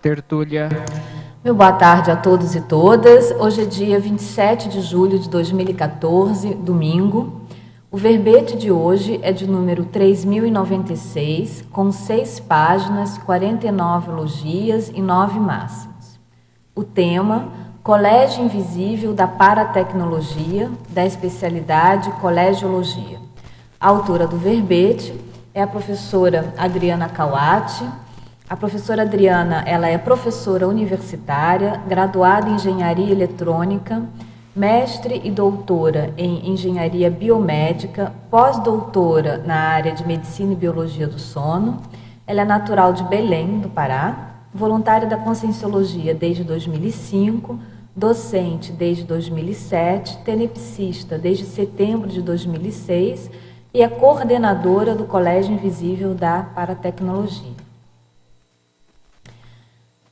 Tertúlia. Meu boa tarde a todos e todas. Hoje é dia 27 de julho de 2014, domingo. O verbete de hoje é de número 3096, com 6 páginas, 49 elogias e 9 máximas. O tema: Colégio Invisível da Paratecnologia, da especialidade Colegiologia. A autora do verbete é a professora Adriana Kawati. A professora Adriana, ela é professora universitária, graduada em Engenharia Eletrônica, mestre e doutora em Engenharia Biomédica, pós-doutora na área de Medicina e Biologia do Sono. Ela é natural de Belém, do Pará, voluntária da Conscienciologia desde 2005, docente desde 2007, tenepsista desde setembro de 2006 e é coordenadora do Colégio Invisível da Paratecnologia.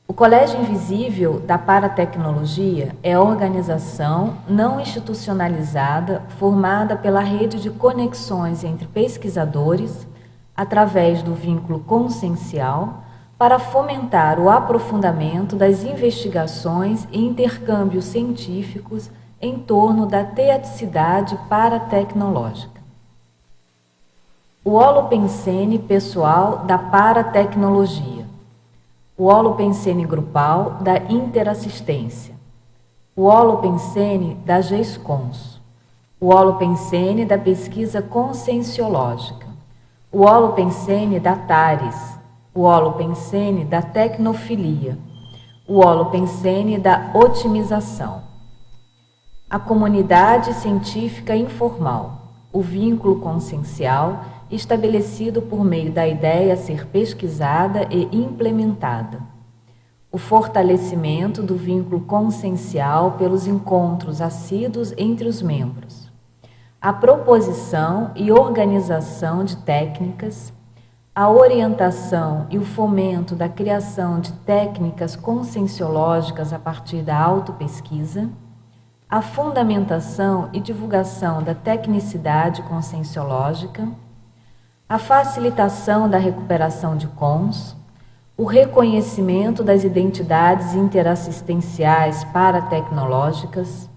O Colégio Invisível da Paratecnologia é a organização não institucionalizada formada pela rede de conexões entre pesquisadores, através do vínculo consciencial, para fomentar o aprofundamento das investigações e intercâmbios científicos em torno da teaticidade paratecnológica. O Holopensene pessoal da Paratecnologia. O Holopensene grupal da Interassistência, o Holopensene da GESCONS, o Holopensene da Pesquisa Conscienciológica, o Holopensene da TARES, o Holopensene da Tecnofilia, o Holopensene da Otimização. A comunidade científica informal, o vínculo consciencial estabelecido por meio da ideia a ser pesquisada e implementada. O fortalecimento do vínculo consciencial pelos encontros assíduos entre os membros. A proposição e organização de técnicas, a orientação e o fomento da criação de técnicas conscienciológicas a partir da autopesquisa, a fundamentação e divulgação da tecnicidade conscienciológica, a facilitação da recuperação de cons, o reconhecimento das identidades interassistenciais paratecnológicas,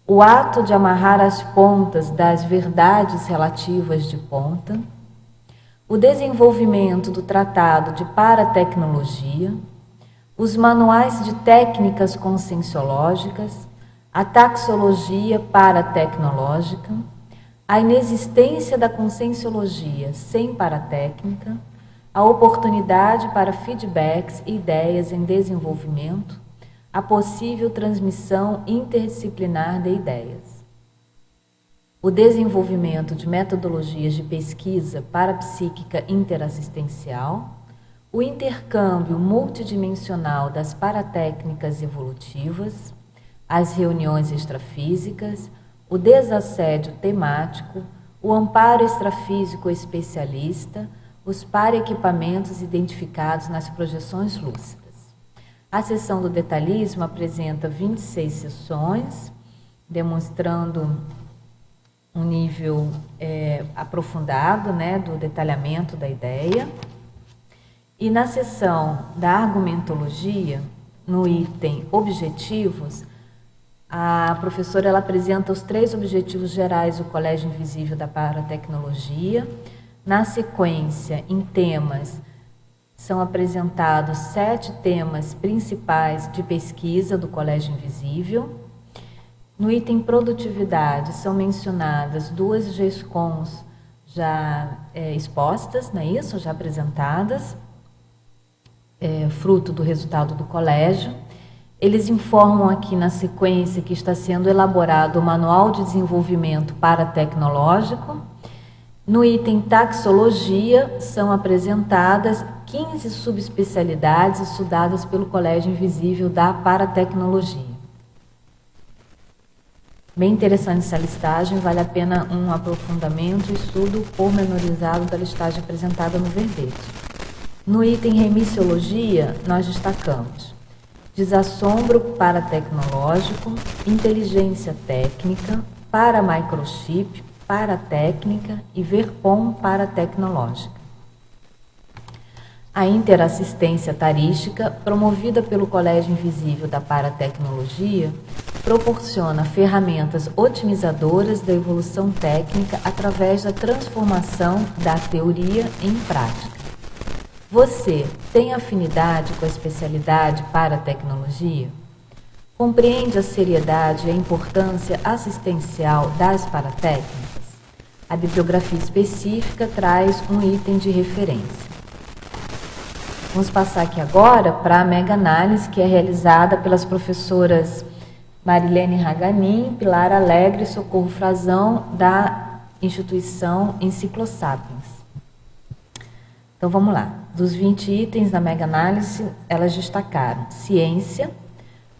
o ato de amarrar as pontas das verdades relativas de ponta, o desenvolvimento do Tratado de Paratecnologia, os manuais de técnicas conscienciológicas, a taxologia paratecnológica, a inexistência da conscienciologia sem paratécnica, a oportunidade para feedbacks e ideias em desenvolvimento, a possível transmissão interdisciplinar de ideias. O desenvolvimento de metodologias de pesquisa parapsíquica interassistencial, o intercâmbio multidimensional das paratécnicas evolutivas, as reuniões extrafísicas, o desassédio temático, o amparo extrafísico especialista, os para-equipamentos identificados nas projeções lúcidas. A seção do detalhismo apresenta 26 sessões, demonstrando um nível aprofundado, do detalhamento da ideia. E na seção da argumentologia, no item objetivos, a professora ela apresenta os 3 objetivos gerais do Colégio Invisível da Paratecnologia. Na sequência, em temas, são apresentados 7 temas principais de pesquisa do Colégio Invisível. No item produtividade, são mencionadas 2 GESCONs já expostas, não é isso? Já apresentadas, fruto do resultado do colégio. Eles informam aqui na sequência que está sendo elaborado o Manual de Desenvolvimento Paratecnológico. No item Taxologia, são apresentadas 15 subespecialidades estudadas pelo Colégio Invisível da Paratecnologia. Bem interessante essa listagem, vale a pena um aprofundamento e estudo pormenorizado da listagem apresentada no verbete. No item Remissiologia, nós destacamos desassombro paratecnológico, inteligência técnica, paramicrochip, paratécnica e verpom paratecnológica. A interassistência tarística, promovida pelo Colégio Invisível da Paratecnologia, proporciona ferramentas otimizadoras da evolução técnica através da transformação da teoria em prática. Você tem afinidade com a especialidade Paratecnologia? Compreende a seriedade e a importância assistencial das paratécnicas? A bibliografia específica traz um item de referência. Vamos passar aqui agora para a mega-análise, que é realizada pelas professoras Marilene Raganin, Pilar Alegre e Socorro Frazão, da instituição Enciclosapiens. Então vamos lá. Dos 20 itens da mega-análise, elas destacaram ciência,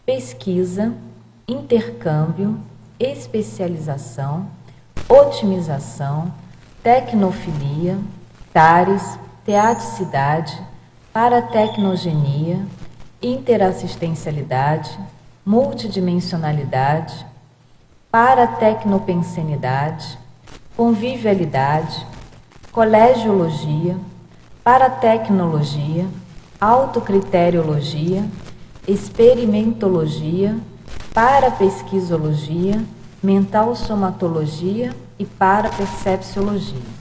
pesquisa, intercâmbio, especialização, otimização, tecnofilia, TARES, teaticidade, paratecnogenia, interassistencialidade, multidimensionalidade, paratecnopensenidade, convivialidade, colegiologia, paratecnologia, autocriteriologia, experimentologia, parapesquisologia, mental somatologia e parapercepciologia.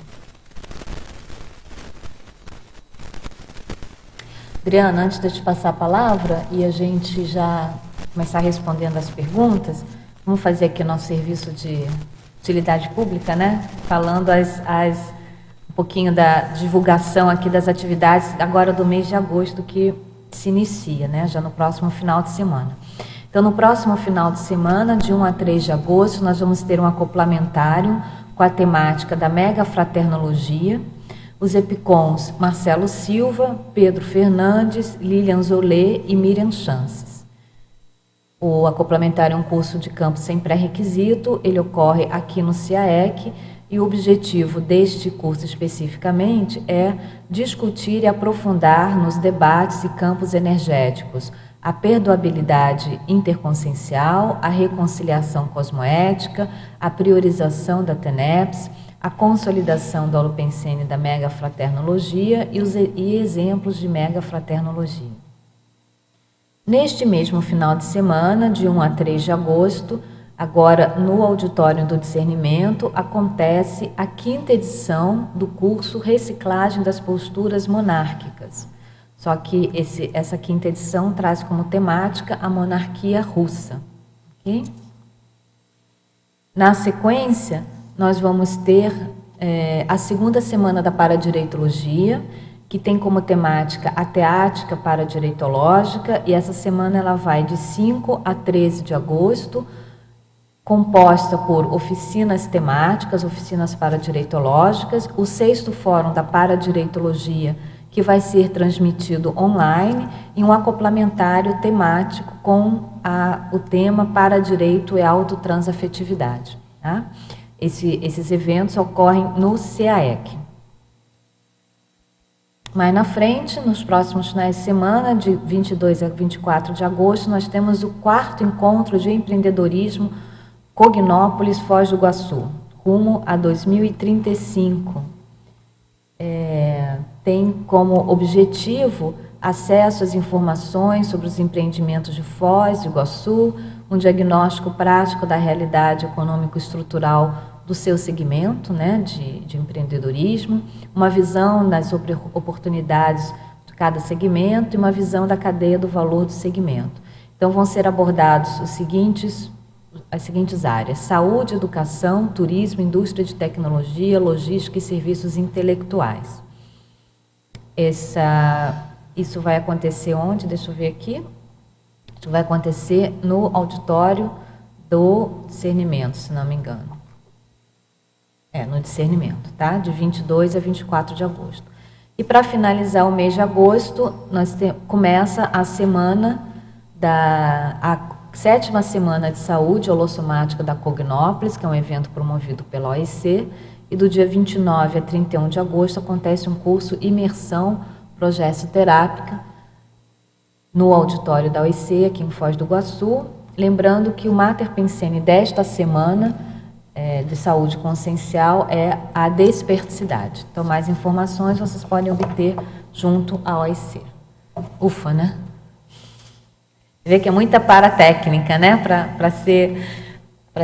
Adriana, antes de eu te passar a palavra e a gente já começar respondendo as perguntas, vamos fazer aqui o nosso serviço de utilidade pública, né? Falando um pouquinho da divulgação aqui das atividades agora do mês de agosto que se inicia, né? Já no próximo final de semana. Então, no próximo final de semana, de 1 a 3 de agosto, nós vamos ter um acoplamentário com a temática da megafraternologia. Os EPICONs Marcelo Silva, Pedro Fernandes, Lilian Zolê e Miriam Chances. O acoplamentário é um curso de campo sem pré-requisito, ele ocorre aqui no CIAEC e o objetivo deste curso especificamente é discutir e aprofundar nos debates e campos energéticos a perdoabilidade interconsciencial, a reconciliação cosmoética, a priorização da TENEPS, a consolidação do holopensene da megafraternologia e exemplos de megafraternologia. Neste mesmo final de semana, de 1 a 3 de agosto, agora no Auditório do Discernimento, acontece a 5ª edição do curso Reciclagem das Posturas Monárquicas. Só que essa 5ª edição traz como temática a monarquia russa. Okay? Na sequência, nós vamos ter a 2ª semana da Paradireitologia, que tem como temática a teática paradireitológica, e essa semana ela vai de 5 a 13 de agosto, composta por oficinas temáticas, oficinas paradireitológicas, o 6º Fórum da Paradireitologia, que vai ser transmitido online, e um acoplamentário temático com o tema Paradireito e Autotransafetividade. Tá? Esses eventos ocorrem no CIAEC. Mais na frente, nos próximos finais de semana, de 22 a 24 de agosto, nós temos o 4º Encontro de Empreendedorismo Cognópolis Foz do Iguaçu, rumo a 2035. Tem como objetivo acesso às informações sobre os empreendimentos de Foz do Iguaçu, um diagnóstico prático da realidade econômico-estrutural do seu segmento, né, de empreendedorismo, uma visão das oportunidades de cada segmento e uma visão da cadeia do valor do segmento. Então, vão ser abordados as seguintes áreas: saúde, educação, turismo, indústria de tecnologia, logística e serviços intelectuais. Isso vai acontecer onde? Deixa eu ver aqui. Isso vai acontecer no auditório do Discernimento, se não me engano. No Discernimento, tá? De 22 a 24 de agosto. E para finalizar o mês de agosto, começa a semana a 7ª Semana de Saúde Holossomática da Cognópolis, que é um evento promovido pela OEC, e do dia 29 a 31 de agosto acontece um curso Imersão Progesteterápica no auditório da OEC, aqui em Foz do Iguaçu. Lembrando que o Mater Pensene desta semana de saúde consciencial é a desperticidade. Então, mais informações vocês podem obter junto à OIC. Ufa, né? Vê que é muita paratécnica, né, para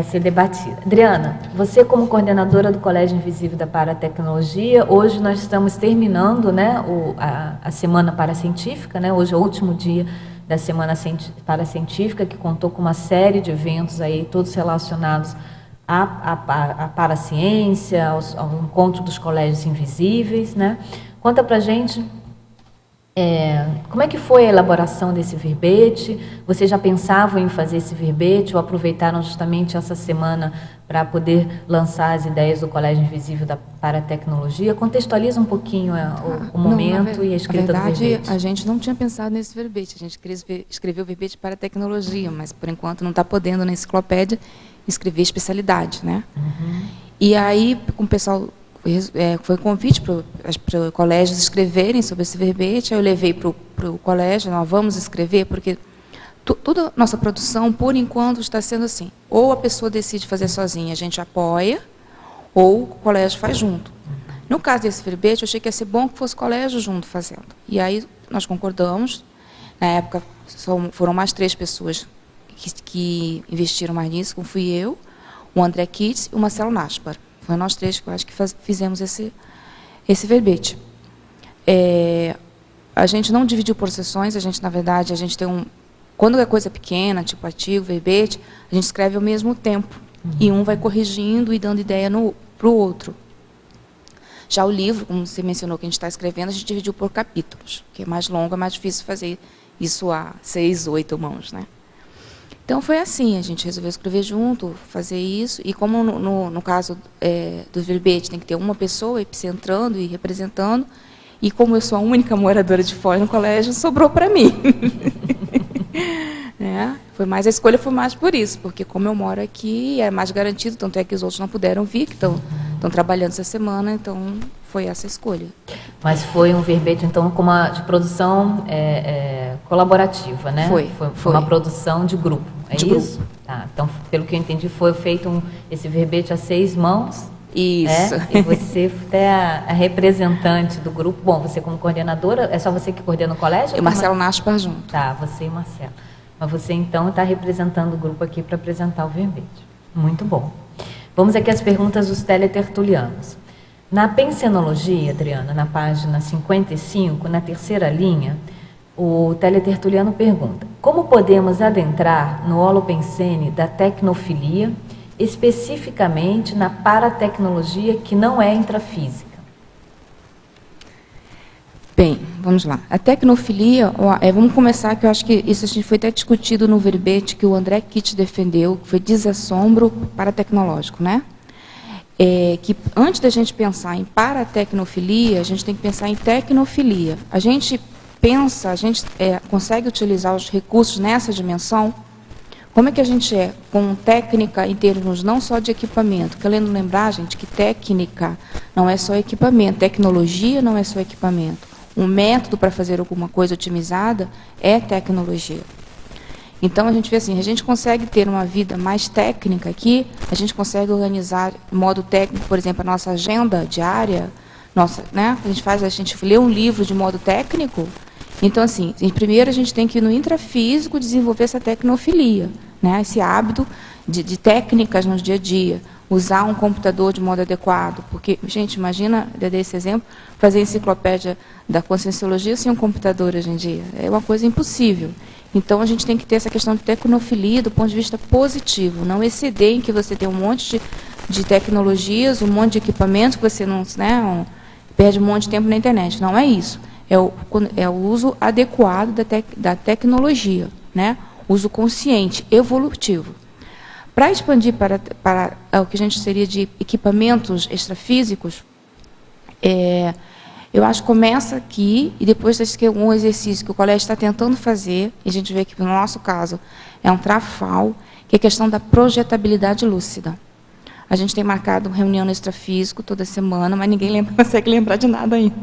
ser debatida. Adriana, você como coordenadora do Colégio Invisível da Paratecnologia, hoje nós estamos terminando, né, a Semana Paracientífica, né, hoje é o último dia da Semana Paracientífica, que contou com uma série de eventos aí, todos relacionados à paraciência, ao encontro dos colégios invisíveis, né? Conta pra gente como é que foi a elaboração desse verbete? Vocês já pensavam em fazer esse verbete ou aproveitaram justamente essa semana para poder lançar as ideias do Colégio Invisível da Paratecnologia? Contextualiza um pouquinho o momento e a escrita do verbete. Na verdade, a gente não tinha pensado nesse verbete. A gente queria escrever o verbete para a tecnologia, mas, por enquanto, não está podendo na enciclopédia escrever especialidade, né? Uhum. E aí, com o pessoal... foi convite para os colégios escreverem sobre esse verbete, aí eu levei para o colégio, nós vamos escrever, porque toda a nossa produção, por enquanto, está sendo assim, ou a pessoa decide fazer sozinha, a gente apoia, ou o colégio faz junto. No caso desse verbete, eu achei que ia ser bom que fosse o colégio junto fazendo. E aí nós concordamos, na época foram mais 3 pessoas que investiram mais nisso, como fui eu, o André Kitts e o Marcelo Naspar. Foi nós 3 que eu acho que fizemos esse verbete. A gente não dividiu por sessões, a gente, na verdade, tem quando é coisa pequena, tipo artigo, verbete, a gente escreve ao mesmo tempo. E um vai corrigindo e dando ideia para o outro. Já o livro, como você mencionou que a gente está escrevendo, a gente dividiu por capítulos, que é mais longo, é mais difícil fazer isso a 6, 8 mãos, né? Então, foi assim, a gente resolveu escrever junto, fazer isso, e como no caso do verbete tem que ter uma pessoa epicentrando e representando, e como eu sou a única moradora de fora no colégio, sobrou para mim. A escolha foi mais por isso, porque como eu moro aqui, é mais garantido, tanto é que os outros não puderam vir, que estão trabalhando essa semana, então foi essa a escolha. Mas foi um verbete, então, de produção colaborativa, né? Foi uma produção de grupo, é de isso? Grupo. Tá, então, pelo que eu entendi, foi feito esse verbete a 6 mãos. Isso. E você é a representante do grupo. Bom, você como coordenadora, é só você que coordena o colégio? E o Marcelo Naspar junto. Tá, você e o Marcelo. Mas você, então, está representando o grupo aqui para apresentar o verbete. Muito bom. Vamos aqui às perguntas dos teletertulianos. Na pensenologia, Adriana, na página 55, na terceira linha, o teletertuliano pergunta: como podemos adentrar no holopensene da tecnofilia, especificamente na paratecnologia que não é intrafísica? Bem, vamos lá. A tecnofilia, vamos começar, que eu acho que isso a gente foi até discutido no verbete que o André Kitts defendeu, que foi desassombro paratecnológico, né? Que antes da gente pensar em paratecnofilia, a gente tem que pensar em tecnofilia. A gente consegue utilizar os recursos nessa dimensão? Como é que a gente com técnica em termos não só de equipamento? Querendo lembrar, gente, que técnica não é só equipamento, tecnologia não é só equipamento. Um método para fazer alguma coisa otimizada é tecnologia. Então, a gente vê assim, a gente consegue ter uma vida mais técnica aqui, a gente consegue organizar de modo técnico, por exemplo, a nossa agenda diária, a gente lê um livro de modo técnico. Então, assim, primeiro a gente tem que, no intrafísico, desenvolver essa tecnofilia, né? Esse hábito de técnicas no dia a dia, usar um computador de modo adequado, porque, gente, imagina, eu dei esse exemplo, fazer enciclopédia da conscienciologia sem um computador hoje em dia, é uma coisa impossível. Então, a gente tem que ter essa questão de tecnofilia do ponto de vista positivo, não exceder em que você tem um monte de tecnologias, um monte de equipamentos, que você não, perde um monte de tempo na internet. Não é isso. É o uso adequado da tecnologia, né? Uso consciente, evolutivo. Para expandir para o que a gente seria de equipamentos extrafísicos, eu acho que começa aqui, e depois que um exercício que o colégio está tentando fazer, e a gente vê que, no nosso caso, é um trafal, que é a questão da projetabilidade lúcida. A gente tem marcado uma reunião no extrafísico toda semana, mas ninguém consegue lembrar de nada ainda,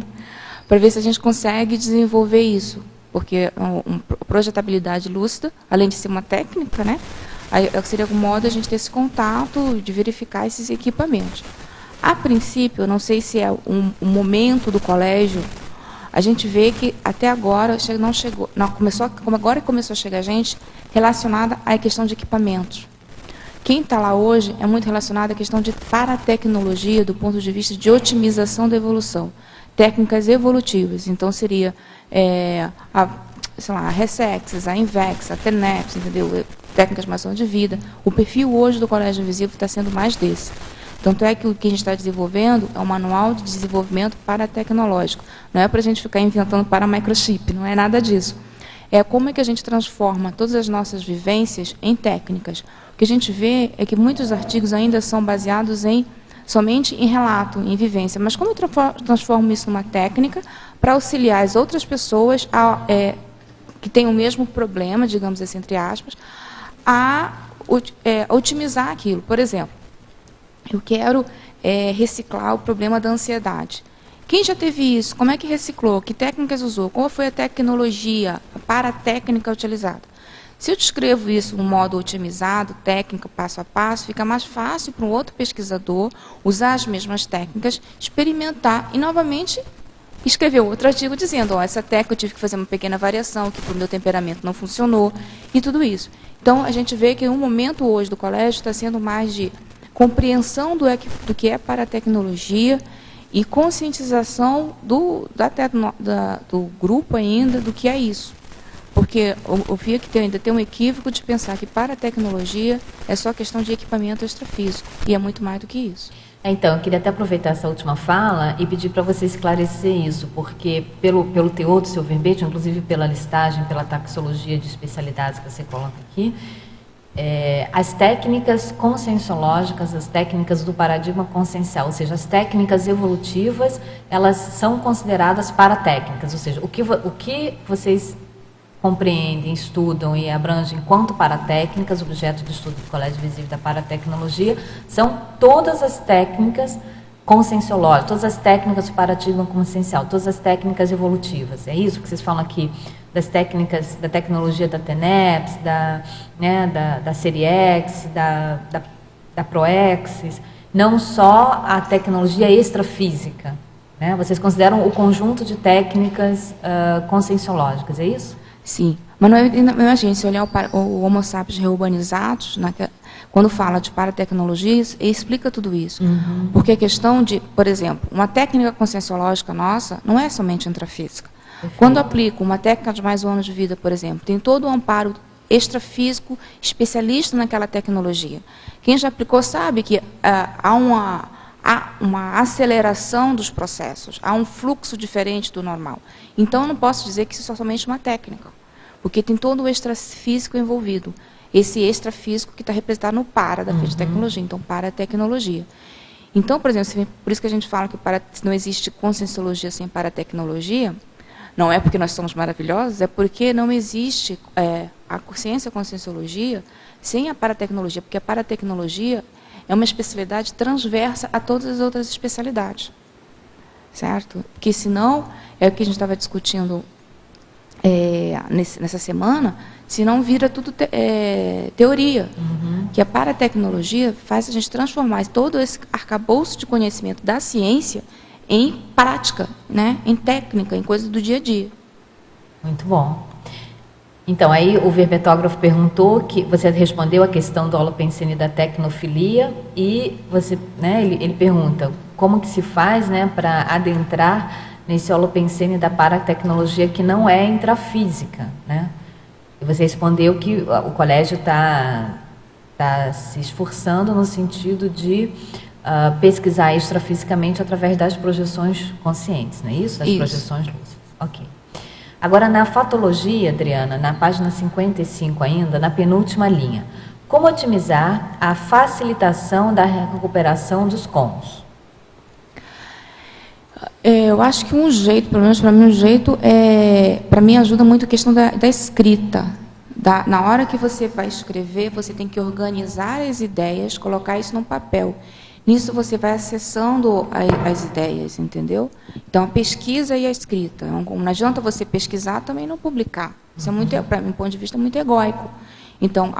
para ver se a gente consegue desenvolver isso, porque a projetabilidade lúcida, além de ser uma técnica, né, Aí seria um modo a gente ter esse contato, de verificar esses equipamentos. A princípio, eu não sei se é um momento do colégio, a gente vê que até agora não chegou, não, como agora começou a chegar gente relacionada à questão de equipamentos. Quem está lá hoje é muito relacionado à questão de paratecnologia, do ponto de vista de otimização da evolução. Técnicas evolutivas. Então, seria a Ressex, a Invex, a TENEPS, entendeu? Técnicas de mação de vida. O perfil hoje do Colégio Invisível está sendo mais desse. Tanto é que o que a gente está desenvolvendo é um manual de desenvolvimento paratecnológico. Não é para a gente ficar inventando para microchip, não é nada disso. É como é que a gente transforma todas as nossas vivências em técnicas. O que a gente vê é que muitos artigos ainda são baseados somente em relato, em vivência. Mas como eu transformo isso numa técnica para auxiliar as outras pessoas que têm o mesmo problema, digamos assim, entre aspas, a otimizar aquilo. Por exemplo, eu quero reciclar o problema da ansiedade. Quem já teve isso? Como é que reciclou? Que técnicas usou? Qual foi a tecnologia, a paratécnica utilizada? Se eu descrevo isso de um modo otimizado, técnica, passo a passo, fica mais fácil para um outro pesquisador usar as mesmas técnicas, experimentar e, novamente, escrever outro artigo dizendo, essa técnica eu tive que fazer uma pequena variação, que para o meu temperamento não funcionou, e tudo isso. Então, a gente vê que um momento hoje do colégio está sendo mais de compreensão do que é paratecnologia e conscientização do grupo ainda do que é isso. Porque eu vi que ainda tem um equívoco de pensar que paratecnologia é só questão de equipamento extrafísico, e é muito mais do que isso. Então, eu queria até aproveitar essa última fala e pedir para você esclarecer isso, porque pelo teor do seu verbete, inclusive pela listagem, pela taxologia de especialidades que você coloca aqui, as técnicas conscienciológicas, as técnicas do paradigma consciencial, ou seja, as técnicas evolutivas, elas são consideradas paratécnicas, ou seja, o que vocês compreendem, estudam e abrangem enquanto paratécnicas, objeto de estudo do Colégio Invisível da Paratecnologia, são todas as técnicas conscienciológicas, todas as técnicas do paradigma consciencial, todas as técnicas evolutivas. É isso que vocês falam aqui, das técnicas, da tecnologia da TENEPS, da Série X, da ProEx, não só a tecnologia extrafísica. Né? Vocês consideram o conjunto de técnicas conscienciológicas, é isso? Sim, mas não imagine, se olhar o Homo sapiens reurbanizados, quando fala de paratecnologias, ele explica tudo isso. Uhum. Porque a questão de, por exemplo, uma técnica conscienciológica nossa não é somente intrafísica. Perfeito. Quando eu aplico uma técnica de mais anos de vida, por exemplo, tem todo o amparo extrafísico especialista naquela tecnologia. Quem já aplicou sabe que há uma aceleração dos processos, há um fluxo diferente do normal. Então, eu não posso dizer que isso é somente uma técnica, porque tem todo o extrafísico envolvido. Esse extrafísico que está representado no para da de tecnologia, então, paratecnologia. Então, por exemplo, por isso que a gente fala que não existe conscienciologia sem paratecnologia, não é porque nós somos maravilhosos, é porque não existe a conscienciologia sem a paratecnologia, porque a paratecnologia é uma especialidade transversa a todas as outras especialidades, certo? Porque senão, é o que a gente estava discutindo nessa semana, senão vira tudo teoria. Uhum. Que a paratecnologia faz a gente transformar todo esse arcabouço de conhecimento da ciência em prática, né? Em técnica, em coisas do dia a dia. Muito bom. Então, aí o verbetógrafo perguntou, que você respondeu a questão do holopensene da tecnofilia, e você, né, ele pergunta como que se faz, né, para adentrar nesse holopensene da paratecnologia que não é intrafísica, né? E você respondeu que o colégio está se esforçando no sentido de pesquisar extrafisicamente através das projeções conscientes, não é isso? Das projeções lúcidas. Ok. Agora, na fatologia, Adriana, na página 55 ainda, na penúltima linha, como otimizar a facilitação da recuperação dos cons? Eu acho que um jeito, pelo menos para mim, para mim ajuda muito a questão da escrita. Na hora que você vai escrever, você tem que organizar as ideias, colocar isso num papel. Nisso você vai acessando as ideias, entendeu? Então, a pesquisa e a escrita. Não adianta você pesquisar também não publicar. Isso é muito, para mim, do ponto de vista, muito egóico. Então,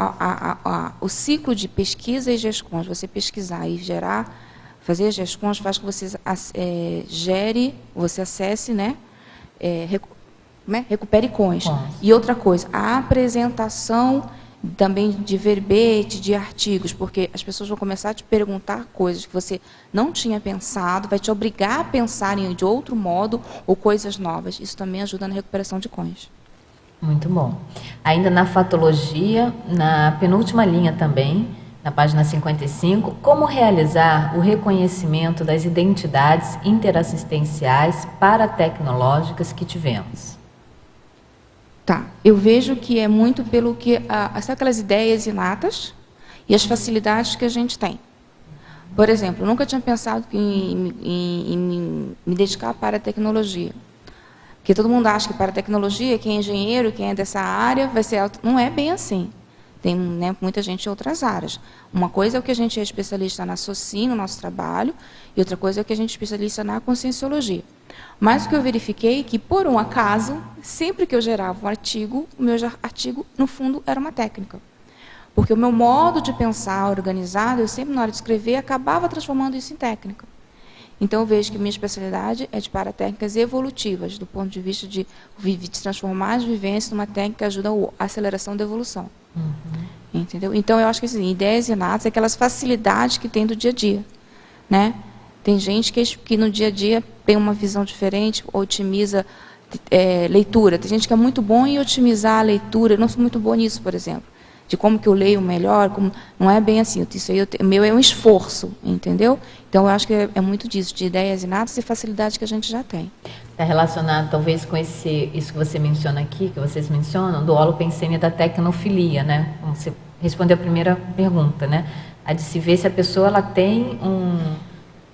o ciclo de pesquisa e GESCONS, você pesquisar e gerar, fazer GESCONS, faz com que você gere, você acesse, né, recupere CONs. E outra coisa, a apresentação também de verbete, de artigos, porque as pessoas vão começar a te perguntar coisas que você não tinha pensado, vai te obrigar a pensar de outro modo ou coisas novas. Isso também ajuda na recuperação de CONs. Muito bom. Ainda na fatologia, na penúltima linha também, na página 55, como realizar o reconhecimento das identidades interassistenciais paratecnológicas que tivemos? Tá, eu vejo que é muito pelo que sabe aquelas ideias inatas e as facilidades que a gente tem. Por exemplo, eu nunca tinha pensado em me dedicar para a tecnologia. Porque todo mundo acha que para a tecnologia, quem é engenheiro, quem é dessa área, vai ser alto. Não é bem assim. Tem, né, muita gente em outras áreas. Uma coisa é o que a gente é especialista na SOCIM, no nosso trabalho, e outra coisa é o que a gente é especialista na conscienciologia. Mas o que eu verifiquei é que, por um acaso, sempre que eu gerava um artigo, o meu artigo, no fundo, era uma técnica. Porque o meu modo de pensar organizado, eu sempre, na hora de escrever, acabava transformando isso em técnica. Então, eu vejo que minha especialidade é de paratécnicas evolutivas, do ponto de vista de transformar as vivências numa técnica que ajuda a aceleração da evolução. Entendeu? Então, eu acho que assim, ideias inatas é aquelas facilidades que tem do dia a dia, né? Tem gente que no dia a dia tem uma visão diferente, otimiza leitura. Tem gente que é muito bom em otimizar a leitura. Eu não sou muito boa nisso, por exemplo. De como que eu leio melhor, não é bem assim. Isso aí, o meu é um esforço, entendeu? Então, eu acho que é muito disso, de ideias inatas e facilidades que a gente já tem. Está relacionado, talvez, com isso que você menciona aqui, que vocês mencionam, do holopensene da tecnofilia, né? Como você respondeu a primeira pergunta, né? A de se ver se a pessoa ela tem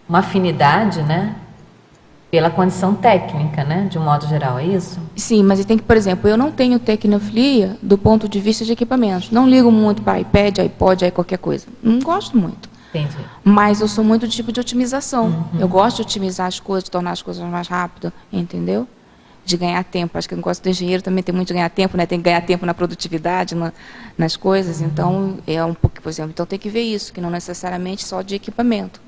uma afinidade, né? Pela condição técnica, né? De um modo geral, é isso? Sim, mas tem que, por exemplo, eu não tenho tecnofilia do ponto de vista de equipamentos. Não ligo muito para iPad, iPod, qualquer coisa. Não gosto muito. Entendi. Mas eu sou muito do tipo de otimização. Eu gosto de otimizar as coisas, de tornar as coisas mais rápidas, entendeu? De ganhar tempo. Acho que o negócio do engenheiro também tem muito de ganhar tempo, né? Tem que ganhar tempo na produtividade, nas coisas. Então, é um pouco, por exemplo, então tem que ver isso, que não necessariamente só de equipamento.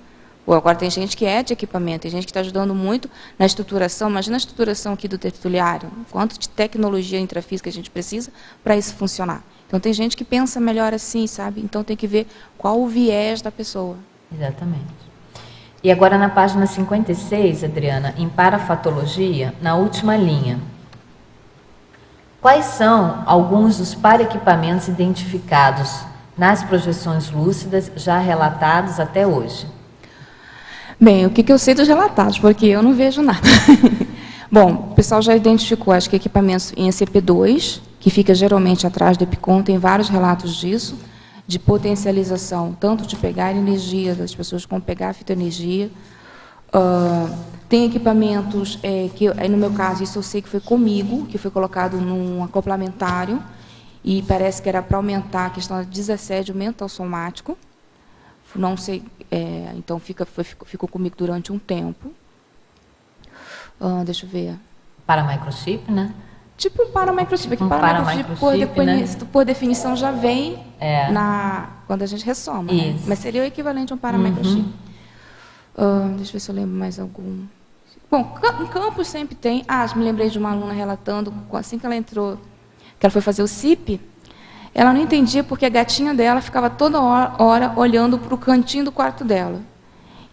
Agora tem gente que é de equipamento, tem gente que está ajudando muito na estruturação. Imagina a estruturação aqui do tertuliário, quanto de tecnologia intrafísica a gente precisa para isso funcionar. Então tem gente que pensa melhor assim, sabe? Então tem que ver qual o viés da pessoa. Exatamente. E agora na página 56, Adriana, em parafatologia, na última linha. Quais são alguns dos paraequipamentos identificados nas projeções lúcidas já relatados até hoje? Bem, o que eu sei dos relatados, porque eu não vejo nada. Bom, o pessoal já identificou, acho que equipamentos em ECP2, que fica geralmente atrás do EPICON, tem vários relatos disso, de potencialização, tanto de pegar energia das pessoas como pegar a fitoenergia. Tem equipamentos, que no meu caso, isso eu sei que foi comigo, que foi colocado num acoplamentário, e parece que era para aumentar a questão de desassédio mental somático. Não sei, então ficou comigo durante um tempo. Deixa eu ver. Paramicrochip, né? Tipo um paramicrochip. Por definição, já vem quando a gente ressoma. Né? Mas seria o equivalente a um paramicrochip. Deixa eu ver se eu lembro mais algum. Bom, em campus sempre tem. Me lembrei de uma aluna relatando, assim que ela entrou, que ela foi fazer o CIP, ela não entendia porque a gatinha dela ficava toda hora olhando para o cantinho do quarto dela.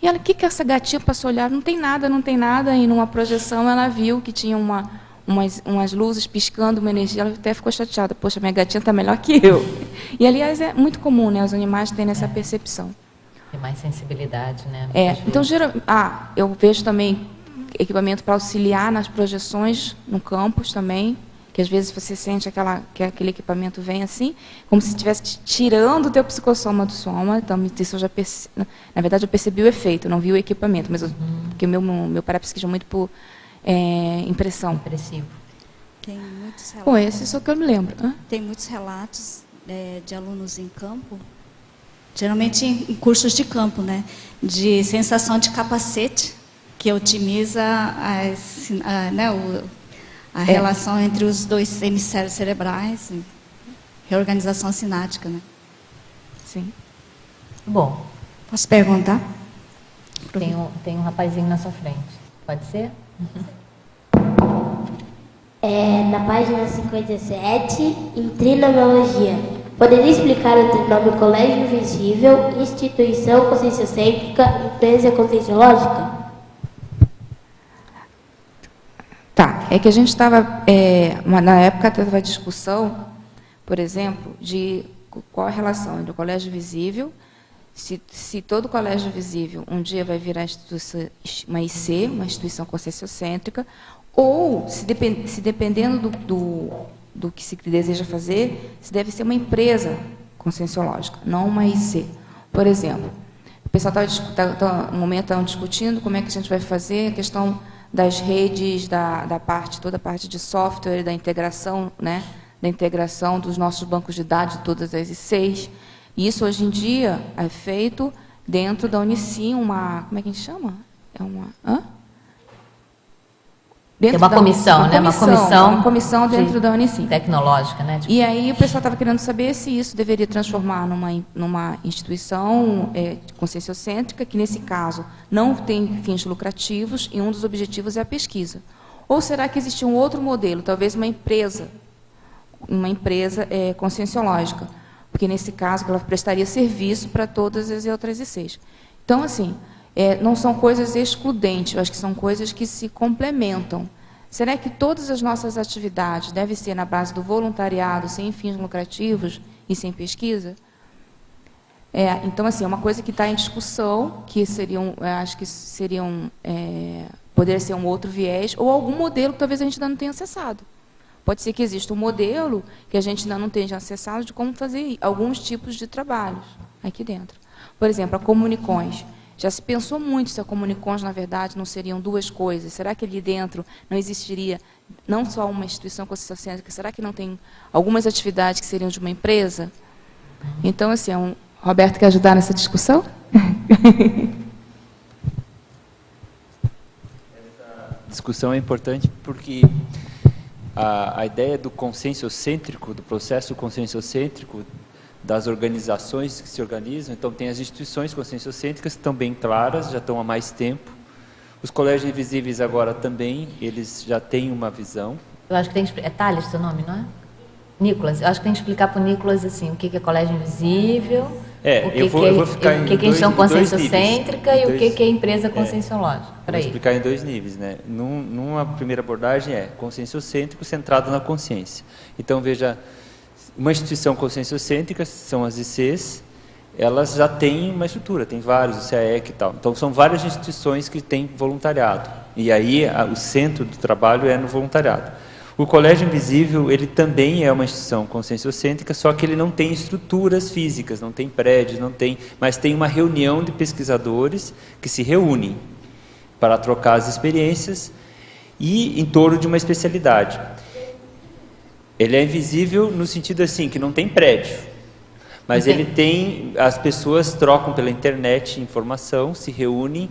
E ela, o que essa gatinha passou a olhar? Não tem nada, não tem nada. E numa projeção ela viu que tinha umas luzes piscando, uma energia. Ela até ficou chateada. Poxa, minha gatinha está melhor que eu. E, aliás, é muito comum, né? Os animais têm essa percepção. Tem mais sensibilidade, né? Então, eu vejo também equipamento para auxiliar nas projeções no campus também. Que às vezes você sente que aquele equipamento vem assim, como se estivesse tirando o teu psicossoma do soma. Então, isso eu já na verdade, eu percebi o efeito, eu não vi o equipamento, mas porque o meu parapsiquismo é muito por impressão. Impressivo. Tem muitos relatos. Bom, esse só que eu me lembro. Tem muitos relatos de alunos em campo, geralmente em cursos de campo, né? De sensação de capacete, que otimiza a relação entre os dois hemisférios cerebrais. reorganização sináptica, né? Sim. Bom, Posso perguntar? tem um rapazinho na sua frente. Pode ser? Na página 57, em trinomiologia, poderia explicar o trinômio colégio invisível, instituição conscienciocêntrica, empresa conscienciológica? Tá, é que a gente estava, na época teve a discussão, por exemplo, de qual a relação entre o colégio visível, se todo colégio visível um dia vai virar uma IC, uma instituição conscienciocêntrica, ou se dependendo do que se deseja fazer, se deve ser uma empresa conscienciológica, não uma IC. Por exemplo, o pessoal no momento estão discutindo como é que a gente vai fazer a questão das redes, toda a parte de software, da integração, né, da integração dos nossos bancos de dados de todas as ICs. E isso hoje em dia é feito dentro da Unicim, como é que a gente chama? Tem uma comissão, né? Uma comissão dentro da Unicim. Tecnológica, né? E aí o pessoal estava querendo saber se isso deveria transformar numa instituição conscienciocêntrica, que nesse caso não tem fins lucrativos e um dos objetivos é a pesquisa. Ou será que existia um outro modelo, talvez uma empresa conscienciológica, porque nesse caso ela prestaria serviço para todas as outras ICs. Então, assim, não são coisas excludentes, eu acho que são coisas que se complementam. Será que todas as nossas atividades devem ser na base do voluntariado, sem fins lucrativos e sem pesquisa? Então, assim, é uma coisa que está em discussão, que poderia ser um outro viés, ou algum modelo que talvez a gente ainda não tenha acessado. Pode ser que exista um modelo que a gente ainda não tenha acessado de como fazer alguns tipos de trabalhos aqui dentro. Por exemplo, a Comunicões. Já se pensou muito se a Comunicões, na verdade, não seriam duas coisas. Será que ali dentro não existiria não só uma instituição conscienciocêntrica, será que não tem algumas atividades que seriam de uma empresa? Então, assim, Roberto quer ajudar nessa discussão? Essa discussão é importante porque a ideia do conscienciocêntrico, do processo conscienciocêntrico, das organizações que se organizam, então tem as instituições conscienciocêntricas que estão bem claras, já estão há mais tempo. Os colégios invisíveis agora também, eles já têm uma visão. Eu acho que tem que explicar, Thales, seu nome, não é? Nicolas, eu acho que tem que explicar para o Nicolas assim, o que é colégio invisível, eu vou ficar o que é instituição conscienciocêntrica e o que é empresa conscienciológica. Vou explicar em dois níveis, né? Numa primeira abordagem conscienciocêntrico centrado na consciência. Então, veja, uma instituição conscienciocêntrica, são as ICs, elas já têm uma estrutura, tem vários, o CAEC e tal. Então, são várias instituições que têm voluntariado. E aí, o centro do trabalho é no voluntariado. O Colégio Invisível, ele também é uma instituição conscienciocêntrica, só que ele não tem estruturas físicas, não tem prédios, mas tem uma reunião de pesquisadores que se reúnem para trocar as experiências e em torno de uma especialidade. Ele é invisível no sentido assim, que não tem prédio, mas ele tem, as pessoas trocam pela internet informação, se reúnem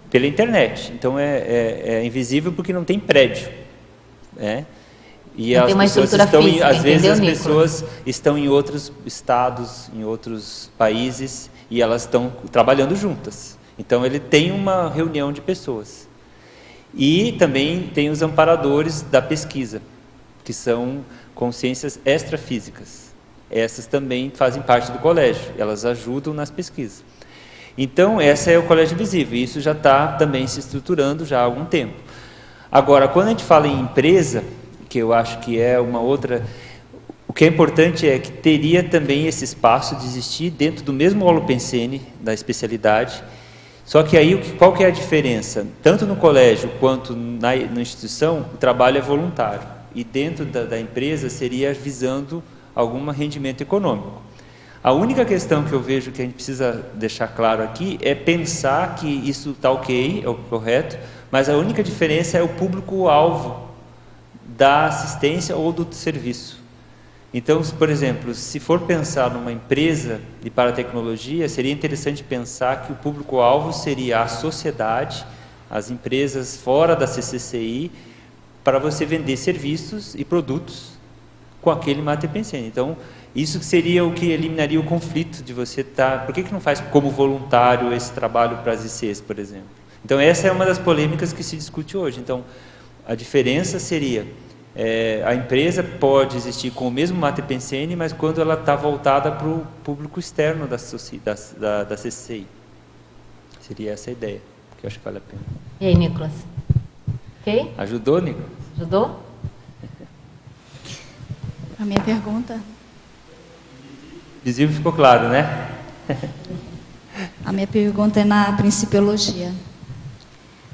pela internet. Então é invisível porque não tem prédio, E não as tem uma pessoas estrutura estão, física, às vezes as Nicolas? pessoas estão em outros estados, em outros países, e elas estão trabalhando juntas. Então ele tem uma reunião de pessoas. E também tem os amparadores da pesquisa, que são consciências extrafísicas. Essas também fazem parte do colégio, elas ajudam nas pesquisas. Então, essa é o Colégio Invisível, e isso já está também se estruturando já há algum tempo. Agora, quando a gente fala em empresa, que eu acho que é uma outra... O que é importante é que teria também esse espaço de existir dentro do mesmo holopensene, da especialidade. Só que aí, qual que é a diferença? Tanto no colégio quanto na instituição, o trabalho é voluntário. E dentro da empresa seria visando algum rendimento econômico. A única questão que eu vejo que a gente precisa deixar claro aqui é pensar que isso está ok, é o correto, mas a única diferença é o público-alvo da assistência ou do serviço. Então, por exemplo, se for pensar numa empresa de paratecnologia, seria interessante pensar que o público-alvo seria a sociedade, as empresas fora da CCCI, para você vender serviços e produtos com aquele Matepensene. Então, isso seria o que eliminaria o conflito de você estar... Por que não faz como voluntário esse trabalho para as ICs, por exemplo? Então, essa é uma das polêmicas que se discute hoje. Então, a diferença seria... a empresa pode existir com o mesmo Matepensene, mas quando ela está voltada para o público externo da CCI. Seria essa a ideia, que eu acho que vale a pena. E aí, Nicolas? Ok? Ajudou, Nicolas? Ajudou? A minha pergunta... Visível ficou claro, né? A minha pergunta é na Principiologia.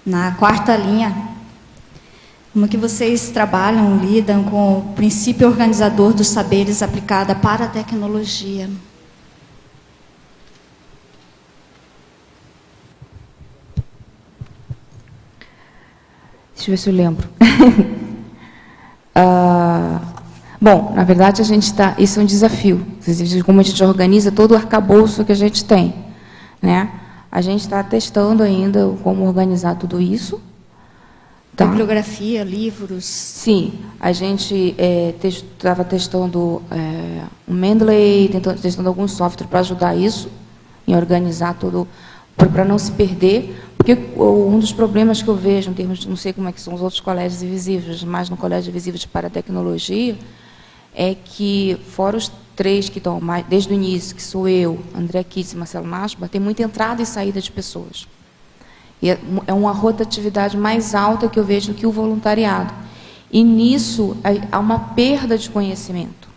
Na 4ª linha, como que vocês trabalham, lidam com o princípio organizador dos saberes aplicada para a tecnologia? Deixa eu ver se eu lembro. Bom, na verdade, isso é um desafio. Como a gente organiza todo o arcabouço que a gente tem, né? A gente está testando ainda como organizar tudo isso. Tá? Bibliografia, livros. Sim, a gente estava testando o Mendeley, testando algum software para ajudar isso, em organizar tudo, para não se perder, porque um dos problemas que eu vejo, em termos de, não sei como é que são os outros colégios invisíveis, mas no Colégio Invisível de Paratecnologia, é que, fora os 3 que estão mais, desde o início, que sou eu, André Kitts e Marcelo Nasba, tem muita entrada e saída de pessoas. E é uma rotatividade mais alta que eu vejo do que o voluntariado. E nisso há uma perda de conhecimento,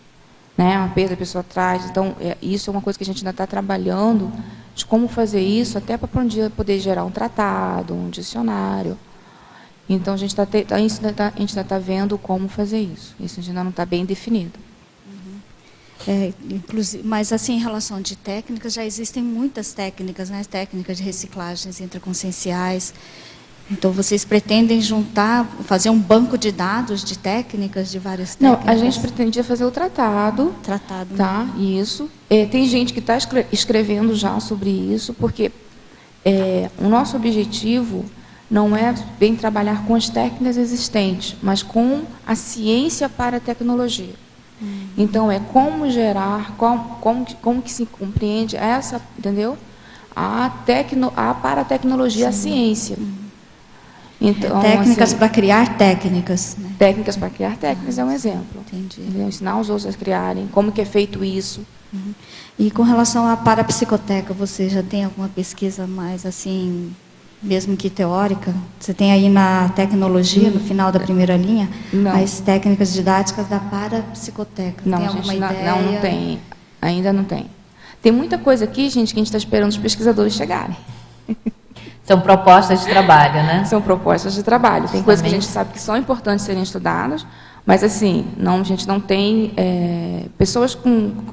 né? Uma perda, a pessoa traz. Então, isso é uma coisa que a gente ainda está trabalhando, de como fazer isso, até para um dia poder gerar um tratado, um dicionário. Então, a gente ainda está vendo como fazer isso. Isso ainda não está bem definido. Inclusive, mas, assim, em relação de técnicas, já existem muitas técnicas, né? Técnicas de reciclagens intraconscienciais. Então, vocês pretendem juntar, fazer um banco de dados de técnicas, de várias técnicas? Não, a gente pretendia fazer o tratado. Tratado. Tá, isso. Tem gente que está escrevendo já sobre isso, porque o nosso objetivo não é bem trabalhar com as técnicas existentes, mas com a ciência para a tecnologia. Então, como gerar, como que se compreende essa, entendeu? A paratecnologia, a ciência. Então, técnicas assim, para criar técnicas. Né? Técnicas para criar técnicas é um exemplo. Entendi. Entendeu? Ensinar os outros a criarem, como que é feito isso. E com relação à parapsicoteca, você já tem alguma pesquisa mais, assim, mesmo que teórica? Você tem aí na tecnologia, no final da 1ª linha, Não. as técnicas didáticas da parapsicoteca. Não, tem gente, alguma ideia? não tem. Ainda não tem. Tem muita coisa aqui, gente, que a gente está esperando os pesquisadores chegarem. São propostas de trabalho, né? São propostas de trabalho. Tem coisas que a gente sabe que são importantes serem estudadas, mas, assim, a gente não tem pessoas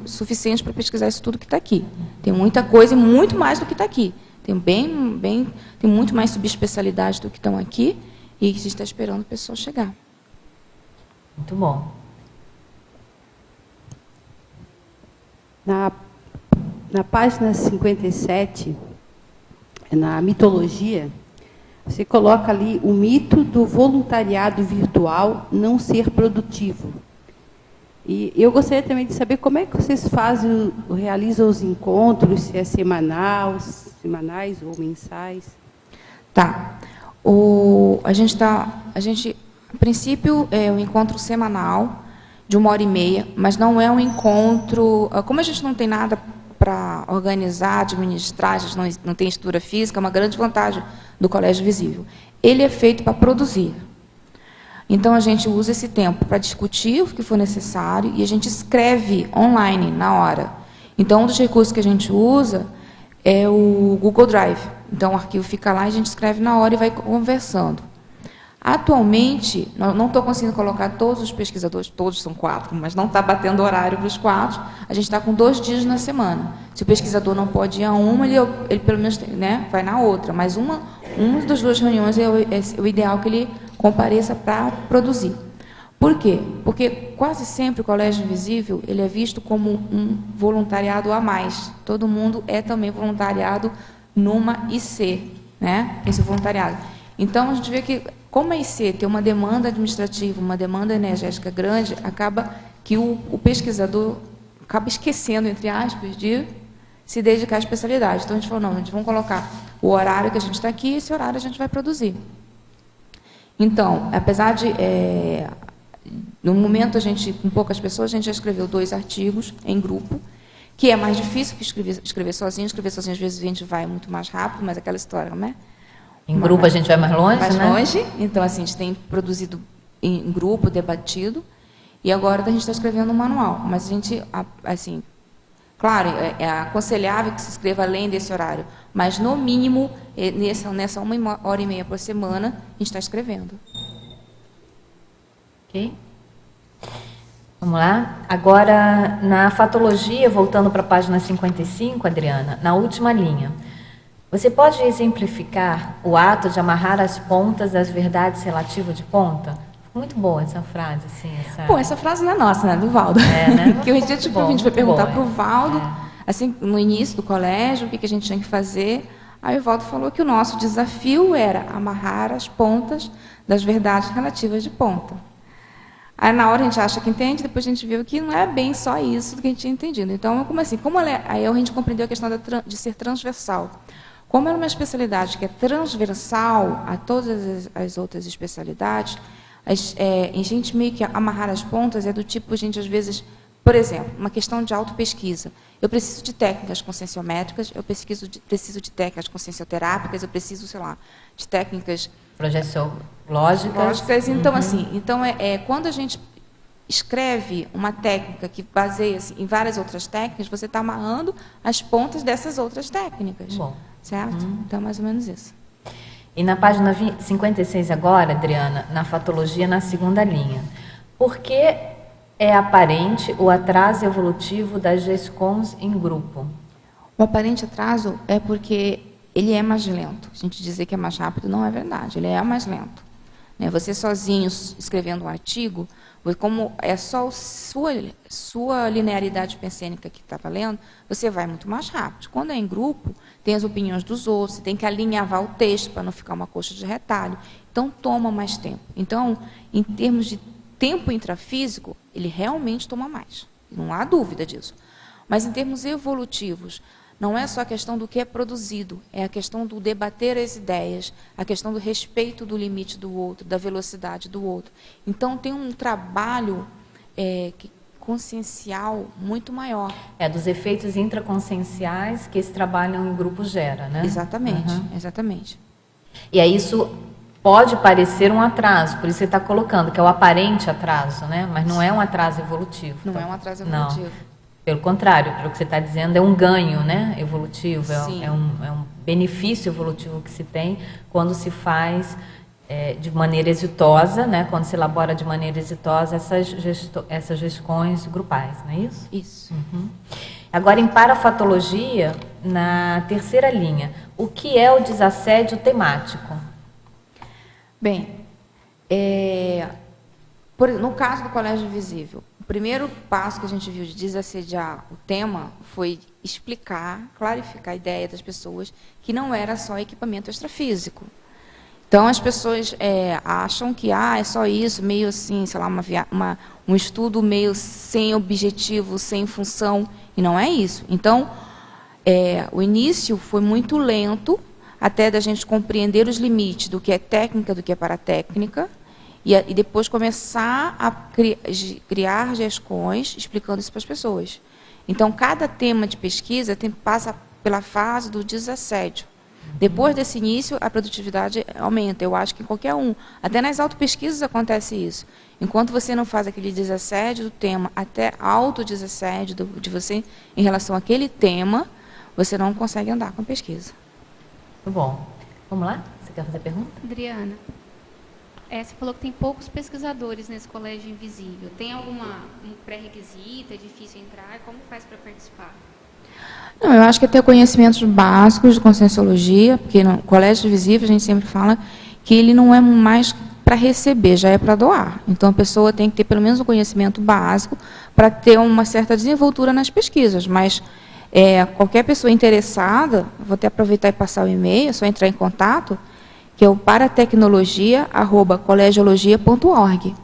suficientes para pesquisar isso tudo que está aqui. Tem muita coisa e muito mais do que está aqui. Tem muito mais subespecialidades do que estão aqui e a gente está esperando o pessoal chegar. Muito bom. Na página 57, na mitologia, você coloca ali o mito do voluntariado virtual não ser produtivo. E eu gostaria também de saber como é que vocês realizam os encontros, se é semanais ou mensais. Tá. A princípio, é um encontro semanal, de 1h30, mas não é um encontro... Como a gente não tem nada para organizar, administrar, a gente não tem estrutura física, é uma grande vantagem do Colégio Visível. Ele é feito para produzir. Então, a gente usa esse tempo para discutir o que for necessário e a gente escreve online, na hora. Então, um dos recursos que a gente usa é o Google Drive. Então, o arquivo fica lá e a gente escreve na hora e vai conversando. Atualmente, não estou conseguindo colocar todos os pesquisadores, todos são 4, mas não está batendo horário para os 4. A gente está com 2 dias na semana. Se o pesquisador não pode ir a uma, ele pelo menos, né, vai na outra. Mas uma das 2 reuniões é o ideal que ele compareça para produzir. Por quê? Porque quase sempre o Colégio Invisível ele é visto como um voluntariado a mais. Todo mundo é também voluntariado numa IC, né? Esse voluntariado. Então, a gente vê que, como a IC tem uma demanda administrativa, uma demanda energética grande, acaba que o pesquisador acaba esquecendo, entre aspas, de se dedicar à especialidade. Então, a gente falou, não, a gente vai colocar o horário que a gente está aqui, esse horário a gente vai produzir. Então, apesar de, no momento, a gente, com poucas pessoas, a gente já escreveu 2 artigos em grupo, que é mais difícil que escrever sozinho. Escrever sozinho, às vezes, a gente vai muito mais rápido, mas aquela história, né? Em grupo a gente vai mais longe, mais né? longe. Então, assim, a gente tem produzido em grupo, debatido, e agora a gente está escrevendo um manual. Mas a gente, assim, claro, é aconselhável que se escreva além desse horário, mas, no mínimo, nessa 1h30 por semana, a gente está escrevendo. Ok? Vamos lá? Agora, na fatologia, voltando para a página 55, Adriana, na última linha, você pode exemplificar o ato de amarrar as pontas das verdades relativas de ponta? Muito boa essa frase, assim. Essa frase não é nossa, né? Do Valdo. Né? Que a gente foi perguntar para o Valdo, assim, no início do colégio, o que a gente tinha que fazer. Aí o Valdo falou que o nosso desafio era amarrar as pontas das verdades relativas de ponta. Aí, na hora, a gente acha que entende, depois a gente viu que não é bem só isso do que a gente tinha entendido. Então, aí a gente compreendeu a questão de ser transversal. Como é uma especialidade que é transversal a todas as outras especialidades, a gente meio que amarrar as pontas é do tipo, a gente às vezes, por exemplo, uma questão de autopesquisa. Eu preciso de técnicas conscienciométricas, eu preciso de técnicas consciencioterápicas, eu preciso, sei lá, de técnicas lógicas. Então, assim, quando a gente escreve uma técnica que baseia-se em várias outras técnicas, você está amarrando as pontas dessas outras técnicas. Bom. Certo? Então, mais ou menos isso. E na página 56 agora, Adriana, na fatologia, na segunda linha. Por que é aparente o atraso evolutivo das GESCONs em grupo? O aparente atraso é porque ele é mais lento. A gente dizer que é mais rápido não é verdade, ele é mais lento. Você sozinho escrevendo um artigo, como é só sua linearidade pensênica que está valendo, você vai muito mais rápido. Quando é em grupo, tem as opiniões dos outros, você tem que alinhavar o texto para não ficar uma coxa de retalho. Então, toma mais tempo. Então, em termos de tempo intrafísico, ele realmente toma mais. Não há dúvida disso. Mas, em termos evolutivos, não é só a questão do que é produzido, é a questão do debater as ideias, a questão do respeito do limite do outro, da velocidade do outro. Então, tem um trabalho consciencial muito maior. Dos efeitos intraconscienciais que esse trabalho em grupo gera, né? Exatamente, exatamente. E aí isso pode parecer um atraso, por isso você está colocando que é o aparente atraso, né? Mas não é um atraso evolutivo. Não é um atraso evolutivo. Não. Pelo contrário, pelo que você está dizendo, é um ganho, né, evolutivo, é um benefício evolutivo que se tem quando se faz de maneira exitosa, né, quando se elabora de maneira exitosa essas GESCONs grupais, não é isso? Isso. Agora, em parafatologia, na terceira linha, o que é o desassédio temático? Bem, no caso do Colégio Invisível, o primeiro passo que a gente viu de desassediar o tema foi explicar, clarificar a ideia das pessoas que não era só equipamento extrafísico. Então, as pessoas acham que é só isso, meio assim, sei lá, um estudo meio sem objetivo, sem função, e não é isso. Então, o início foi muito lento, até da gente compreender os limites do que é técnica, do que é paratécnica, e depois começar a criar GESCONs explicando isso para as pessoas. Então, cada tema de pesquisa passa pela fase do desassédio. Depois desse início, a produtividade aumenta. Eu acho que em qualquer um. Até nas autopesquisas acontece isso. Enquanto você não faz aquele desassédio do tema, até autodesassédio de você em relação àquele tema, você não consegue andar com a pesquisa. Muito bom. Vamos lá? Você quer fazer pergunta? Adriana, você falou que tem poucos pesquisadores nesse colégio invisível. Tem um pré-requisito? É difícil entrar? Como faz para participar? Não, eu acho que é ter conhecimentos básicos de conscienciologia, porque no Colégio Invisível a gente sempre fala que ele não é mais para receber, já é para doar. Então, a pessoa tem que ter pelo menos um conhecimento básico para ter uma certa desenvoltura nas pesquisas. Mas qualquer pessoa interessada, vou até aproveitar e passar o e-mail, é só entrar em contato, que é o paratecnologia@colegiologia.org.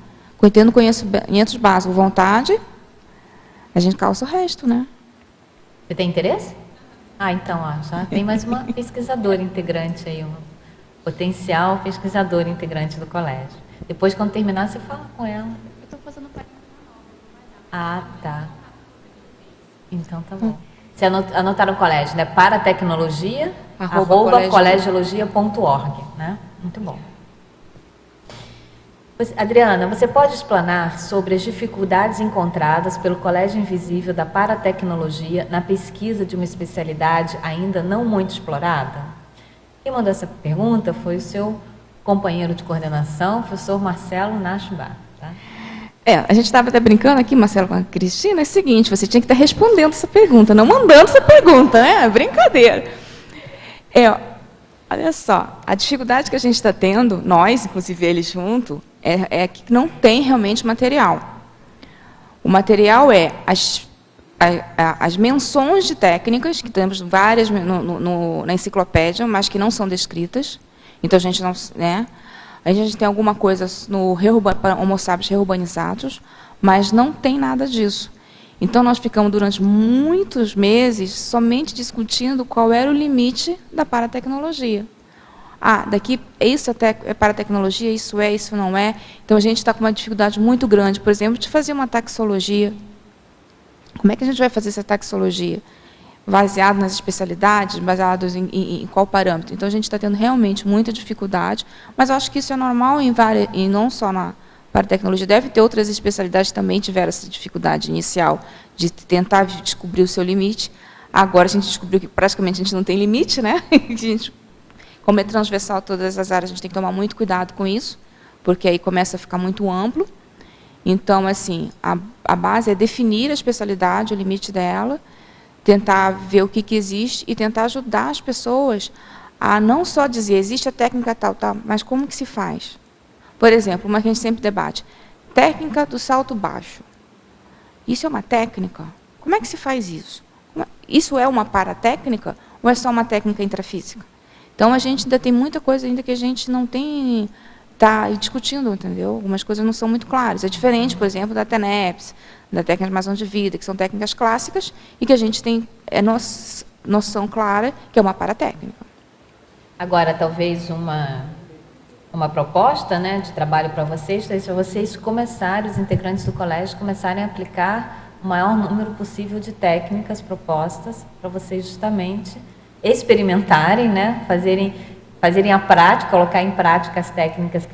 Tendo conhecimentos básicos, vontade, A gente calça o resto, né? Você tem interesse? Ah, então, ó, já tem mais uma pesquisadora integrante aí, uma potencial pesquisadora integrante do colégio. Depois, quando terminar, você fala com ela. Eu estou fazendo parte Ah, tá. Então, tá bom. Você anotaram o colégio, né? Para tecnologia, @colegiologia.org, né? Muito bom. Adriana, você pode explanar sobre as dificuldades encontradas pelo Colégio Invisível da Paratecnologia na pesquisa de uma especialidade ainda não muito explorada? Quem mandou essa pergunta foi o seu companheiro de coordenação, o professor Marcelo Nachbar. Tá? A gente estava até brincando aqui, Marcelo, com a Cristina, é o seguinte, você tinha que estar respondendo essa pergunta, não mandando essa pergunta, né? Brincadeira. Olha só, a dificuldade que a gente está tendo, nós, inclusive eles junto, é que não tem realmente material. O material é as menções de técnicas, que temos várias na enciclopédia, mas que não são descritas. Então, a gente não... Né? A gente tem alguma coisa no Homo sapiens reurbanizados, mas não tem nada disso. Então, nós ficamos durante muitos meses somente discutindo qual era o limite da paratecnologia. Daqui, isso é paratecnologia, isso não é. Então, a gente está com uma dificuldade muito grande, por exemplo, de fazer uma taxologia. Como é que a gente vai fazer essa taxologia? Baseado nas especialidades, baseado em qual parâmetro? Então, a gente está tendo realmente muita dificuldade, mas eu acho que isso é normal e não só na paratecnologia. Deve ter outras especialidades que também tiveram essa dificuldade inicial de tentar descobrir o seu limite. Agora, a gente descobriu que praticamente a gente não tem limite, né? Como é transversal todas as áreas, a gente tem que tomar muito cuidado com isso, porque aí começa a ficar muito amplo. Então, assim, a base é definir a especialidade, o limite dela, tentar ver o que existe e tentar ajudar as pessoas a não só dizer, existe a técnica tal, mas como que se faz? Por exemplo, uma que a gente sempre debate, técnica do salto baixo. Isso é uma técnica? Como é que se faz isso? Isso é uma paratécnica ou é só uma técnica intrafísica? Então, a gente ainda tem muita coisa ainda que a gente não tem... Está discutindo, entendeu? Algumas coisas não são muito claras. É diferente, por exemplo, da TENEPS, da técnica de armação de vida, que são técnicas clássicas e que a gente tem noção clara que é uma paratécnica. Agora, talvez uma proposta, né, de trabalho para vocês, é vocês começarem, os integrantes do colégio, começarem a aplicar o maior número possível de técnicas propostas para vocês justamente experimentarem, né, fazerem a prática, colocar em prática as técnicas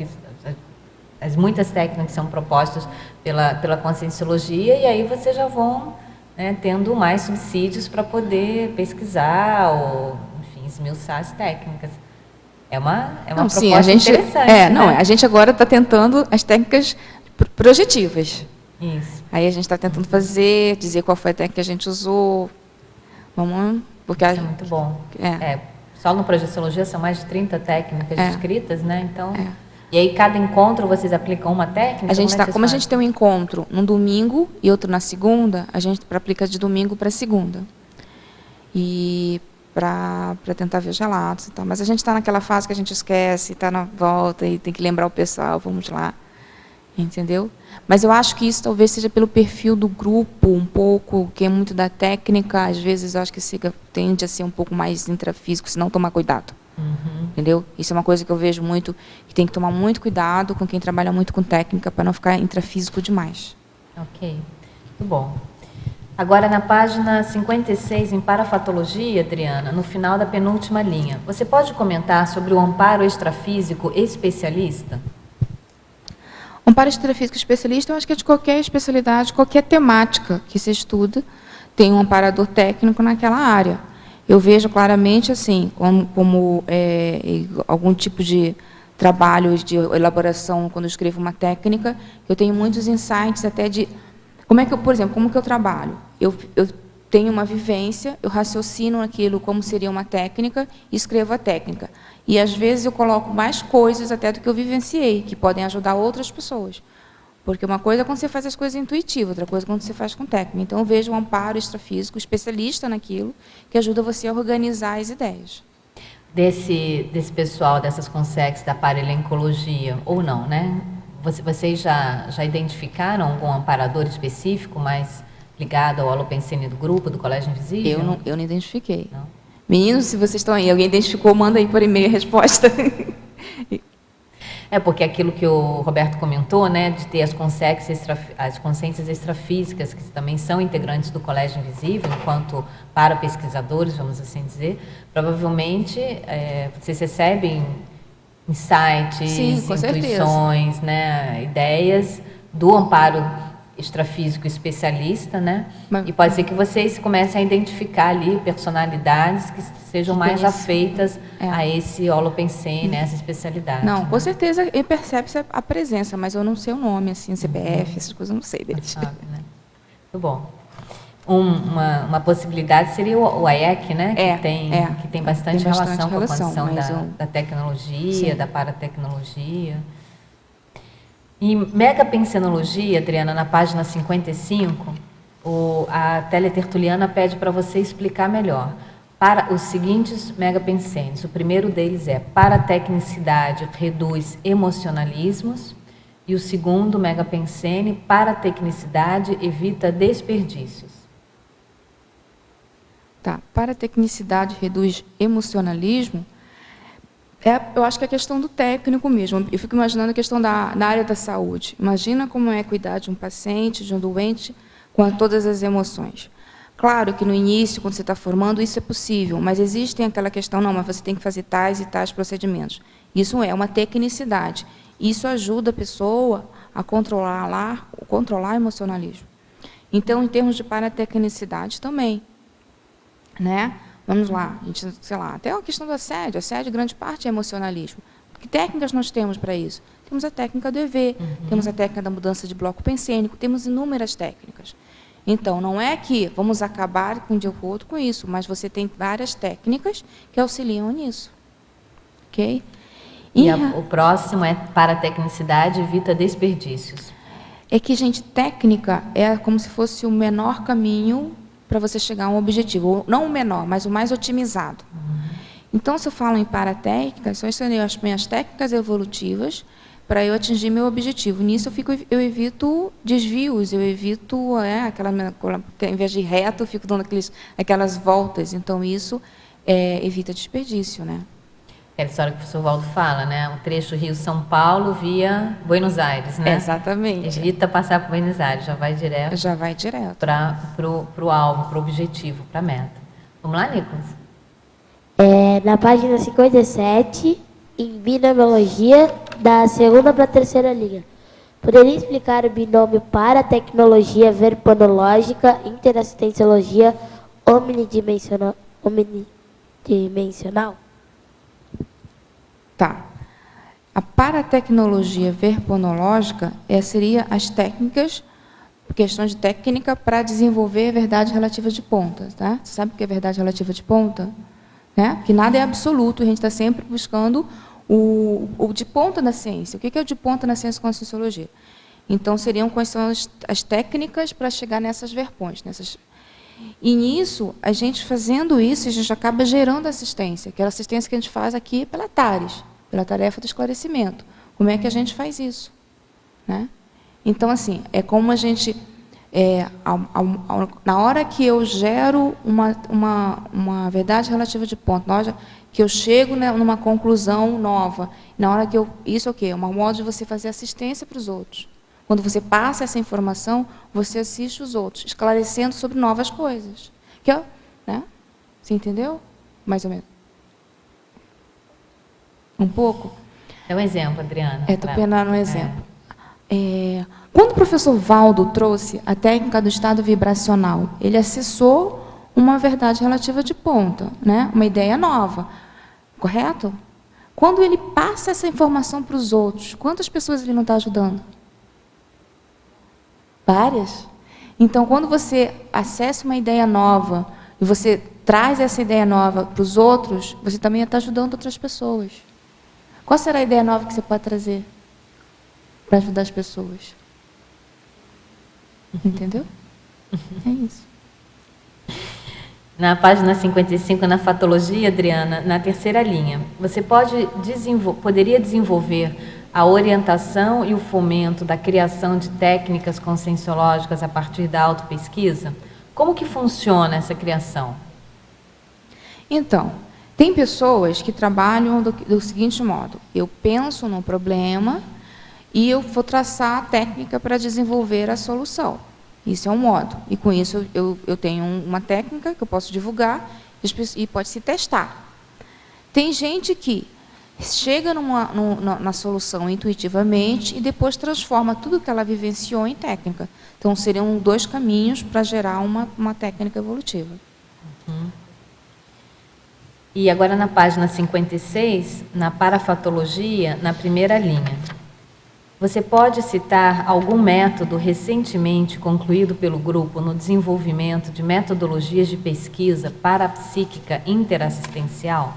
as muitas técnicas que são propostas pela conscienciologia, e aí vocês já vão, né, tendo mais subsídios para poder pesquisar ou, enfim, esmiuçar as técnicas. É uma proposta interessante. Né? A gente agora está tentando as técnicas projetivas. Isso. Aí a gente está tentando dizer qual foi a técnica que a gente usou. Porque isso é muito bom. Só no Projeciologia são mais de 30 técnicas descritas, né? Então, e aí cada encontro vocês aplicam uma técnica? Como a gente tem um encontro num domingo e outro na segunda, a gente aplica de domingo para segunda. E para tentar ver os relatos e tal. Mas a gente está naquela fase que a gente esquece, está na volta e tem que lembrar o pessoal, vamos lá. Entendeu? Mas eu acho que isso talvez seja pelo perfil do grupo, um pouco, que é muito da técnica, às vezes eu acho que tende a ser um pouco mais intrafísico, se não tomar cuidado. Entendeu? Isso é uma coisa que eu vejo muito, que tem que tomar muito cuidado com quem trabalha muito com técnica, para não ficar intrafísico demais. Ok, muito bom. Agora, na página 56, em parafatologia, Adriana, no final da penúltima linha, você pode comentar sobre o amparo extrafísico especialista? Um paraestrafísico especialista, eu acho que é de qualquer especialidade, qualquer temática que se estuda, tem um amparador técnico naquela área. Eu vejo claramente, assim, como algum tipo de trabalho de elaboração, quando eu escrevo uma técnica, eu tenho muitos insights até de... por exemplo, como que eu trabalho? Eu tenho uma vivência, eu raciocino aquilo como seria uma técnica e escrevo a técnica. E, às vezes, eu coloco mais coisas até do que eu vivenciei, que podem ajudar outras pessoas. Porque uma coisa é quando você faz as coisas intuitivas, outra coisa é quando você faz com técnica. Então, eu vejo um amparo extrafísico, especialista naquilo, que ajuda você a organizar as ideias. Desse pessoal, dessas consex da paralencologia, ou não, né? Vocês já identificaram algum amparador específico, mas ligado ao Holopensene do grupo, do Colégio Invisível? Eu não identifiquei. Não? Meninos, se vocês estão aí, alguém identificou, manda aí por e-mail a resposta. Porque aquilo que o Roberto comentou, né, de ter as consciências extrafísicas, que também são integrantes do Colégio Invisível, enquanto para pesquisadores, vamos assim dizer, provavelmente vocês recebem insights, Sim, com intuições, né, ideias do amparo extrafísico especialista, né? E pode ser que vocês comecem a identificar ali personalidades que sejam mais afeitas a esse Holopensene, essa especialidade. Não, né? com certeza ele percebe a presença, mas eu não sei o nome, assim, CPF, essas coisas eu não sei deles. Sabe, né? Muito bom. Uma possibilidade seria o AEC, né? Que tem bastante relação com a condição da tecnologia, da paratecnologia. Em megapensenologia, Adriana, na página 55, a teletertuliana pede para você explicar melhor para os seguintes megapensenes. O primeiro deles é: paratecnicidade reduz emocionalismos. E o segundo megapensene: paratecnicidade evita desperdícios. Tá, paratecnicidade reduz emocionalismo. Eu acho que é a questão do técnico mesmo. Eu fico imaginando a questão da área da saúde. Imagina como é cuidar de um paciente, de um doente, com todas as emoções. Claro que no início, quando você está formando, isso é possível, mas existem aquela questão, não, mas você tem que fazer tais e tais procedimentos. Isso é uma tecnicidade. Isso ajuda a pessoa a controlar o emocionalismo. Então, em termos de paratecnicidade também, né? Vamos lá, a gente, sei lá, até a questão do assédio. Assédio, grande parte, é emocionalismo. Que técnicas nós temos para isso? Temos a técnica do EV, temos a técnica da mudança de bloco pensênico, temos inúmeras técnicas. Então, não é que vamos acabar de um dia para o outro com isso, mas você tem várias técnicas que auxiliam nisso. Ok? O próximo é paratecnicidade evita desperdícios. É que, gente, técnica é como se fosse o menor caminho para você chegar a um objetivo. Não o menor, mas o mais otimizado. Então, se eu falo em paratécnicas, são as minhas técnicas evolutivas para eu atingir meu objetivo. Nisso, eu evito desvios, eu evito, em vez de reto, eu fico dando aquelas voltas. Então, isso evita desperdício, né? Aquela história que o professor Valdo fala, né? O trecho Rio-São Paulo via Buenos Aires, né? Exatamente. Evita passar por Buenos Aires, já vai direto. Para o alvo, para o objetivo, para a meta. Vamos lá, Nicolas? Na página 57, em binomiologia, da segunda para a terceira linha. Poderia explicar o binômio paratecnologia verponológica, interassistenciologia omnidimensional? Tá. A paratecnologia verponológica seria as técnicas, questões de técnica para desenvolver a verdade relativa de ponta. Tá? Você sabe o que é verdade relativa de ponta? Né? Que nada é absoluto, a gente está sempre buscando o de ponta na ciência. O que é o de ponta na ciência com a sociologia? Então, quais são as técnicas para chegar nessas verpões. E nisso, a gente fazendo isso, a gente acaba gerando assistência, aquela assistência que a gente faz aqui pela TARES, pela tarefa do esclarecimento. Como é que a gente faz isso? Né? Então, assim, é como a gente... na hora que eu gero uma verdade relativa de ponto, na hora que eu chego numa conclusão nova, na hora que isso é o quê? É um modo de você fazer assistência para os outros. Quando você passa essa informação, você assiste os outros, esclarecendo sobre novas coisas. Né? Você entendeu? Mais ou menos. Um pouco? É um exemplo, Adriana. Estou pensando um exemplo. Quando o professor Valdo trouxe a técnica do estado vibracional, ele acessou uma verdade relativa de ponta, né? Uma ideia nova, correto? Quando ele passa essa informação para os outros, quantas pessoas ele não está ajudando? Várias. Então, quando você acessa uma ideia nova e você traz essa ideia nova para os outros, você também está ajudando outras pessoas. Qual será a ideia nova que você pode trazer para ajudar as pessoas? Entendeu? É isso. Na página 55, na fatologia, Adriana, na terceira linha, você poderia desenvolver a orientação e o fomento da criação de técnicas conscienciológicas a partir da autopesquisa? Como que funciona essa criação? Então, tem pessoas que trabalham do seguinte modo: eu penso no problema e eu vou traçar a técnica para desenvolver a solução. Isso é um modo. E com isso eu tenho uma técnica que eu posso divulgar e pode-se testar. Tem gente que chega na solução intuitivamente e depois transforma tudo que ela vivenciou em técnica. Então, seriam 2 caminhos para gerar uma técnica evolutiva. E agora na página 56, na parafatologia, na primeira linha. Você pode citar algum método recentemente concluído pelo grupo no desenvolvimento de metodologias de pesquisa parapsíquica interassistencial?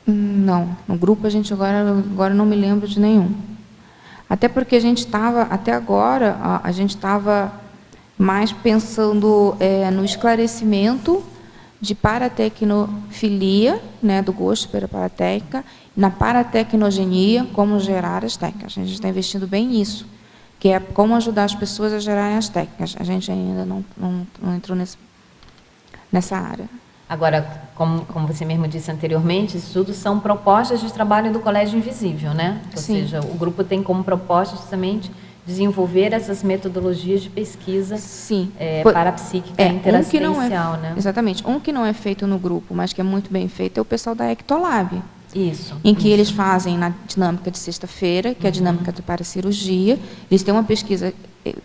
Não, no grupo a gente agora não me lembro de nenhum. Até porque a gente estava, até agora, a gente estava mais pensando no esclarecimento de paratecnofilia, né, do gosto pela paratécnica, na paratecnogenia, como gerar as técnicas. A gente está investindo bem nisso, que é como ajudar as pessoas a gerarem as técnicas. A gente ainda não entrou nessa área. Agora, como você mesmo disse anteriormente, isso tudo são propostas de trabalho do Colégio Invisível, né? Ou Sim. seja, o grupo tem como proposta justamente desenvolver essas metodologias de pesquisa parapsíquica interassistencial, né? Exatamente. Um que não é feito no grupo, mas que é muito bem feito, é o pessoal da Ectolab. Isso. Em que eles fazem na dinâmica de sexta-feira, que é a dinâmica de paracirurgia. Eles têm uma pesquisa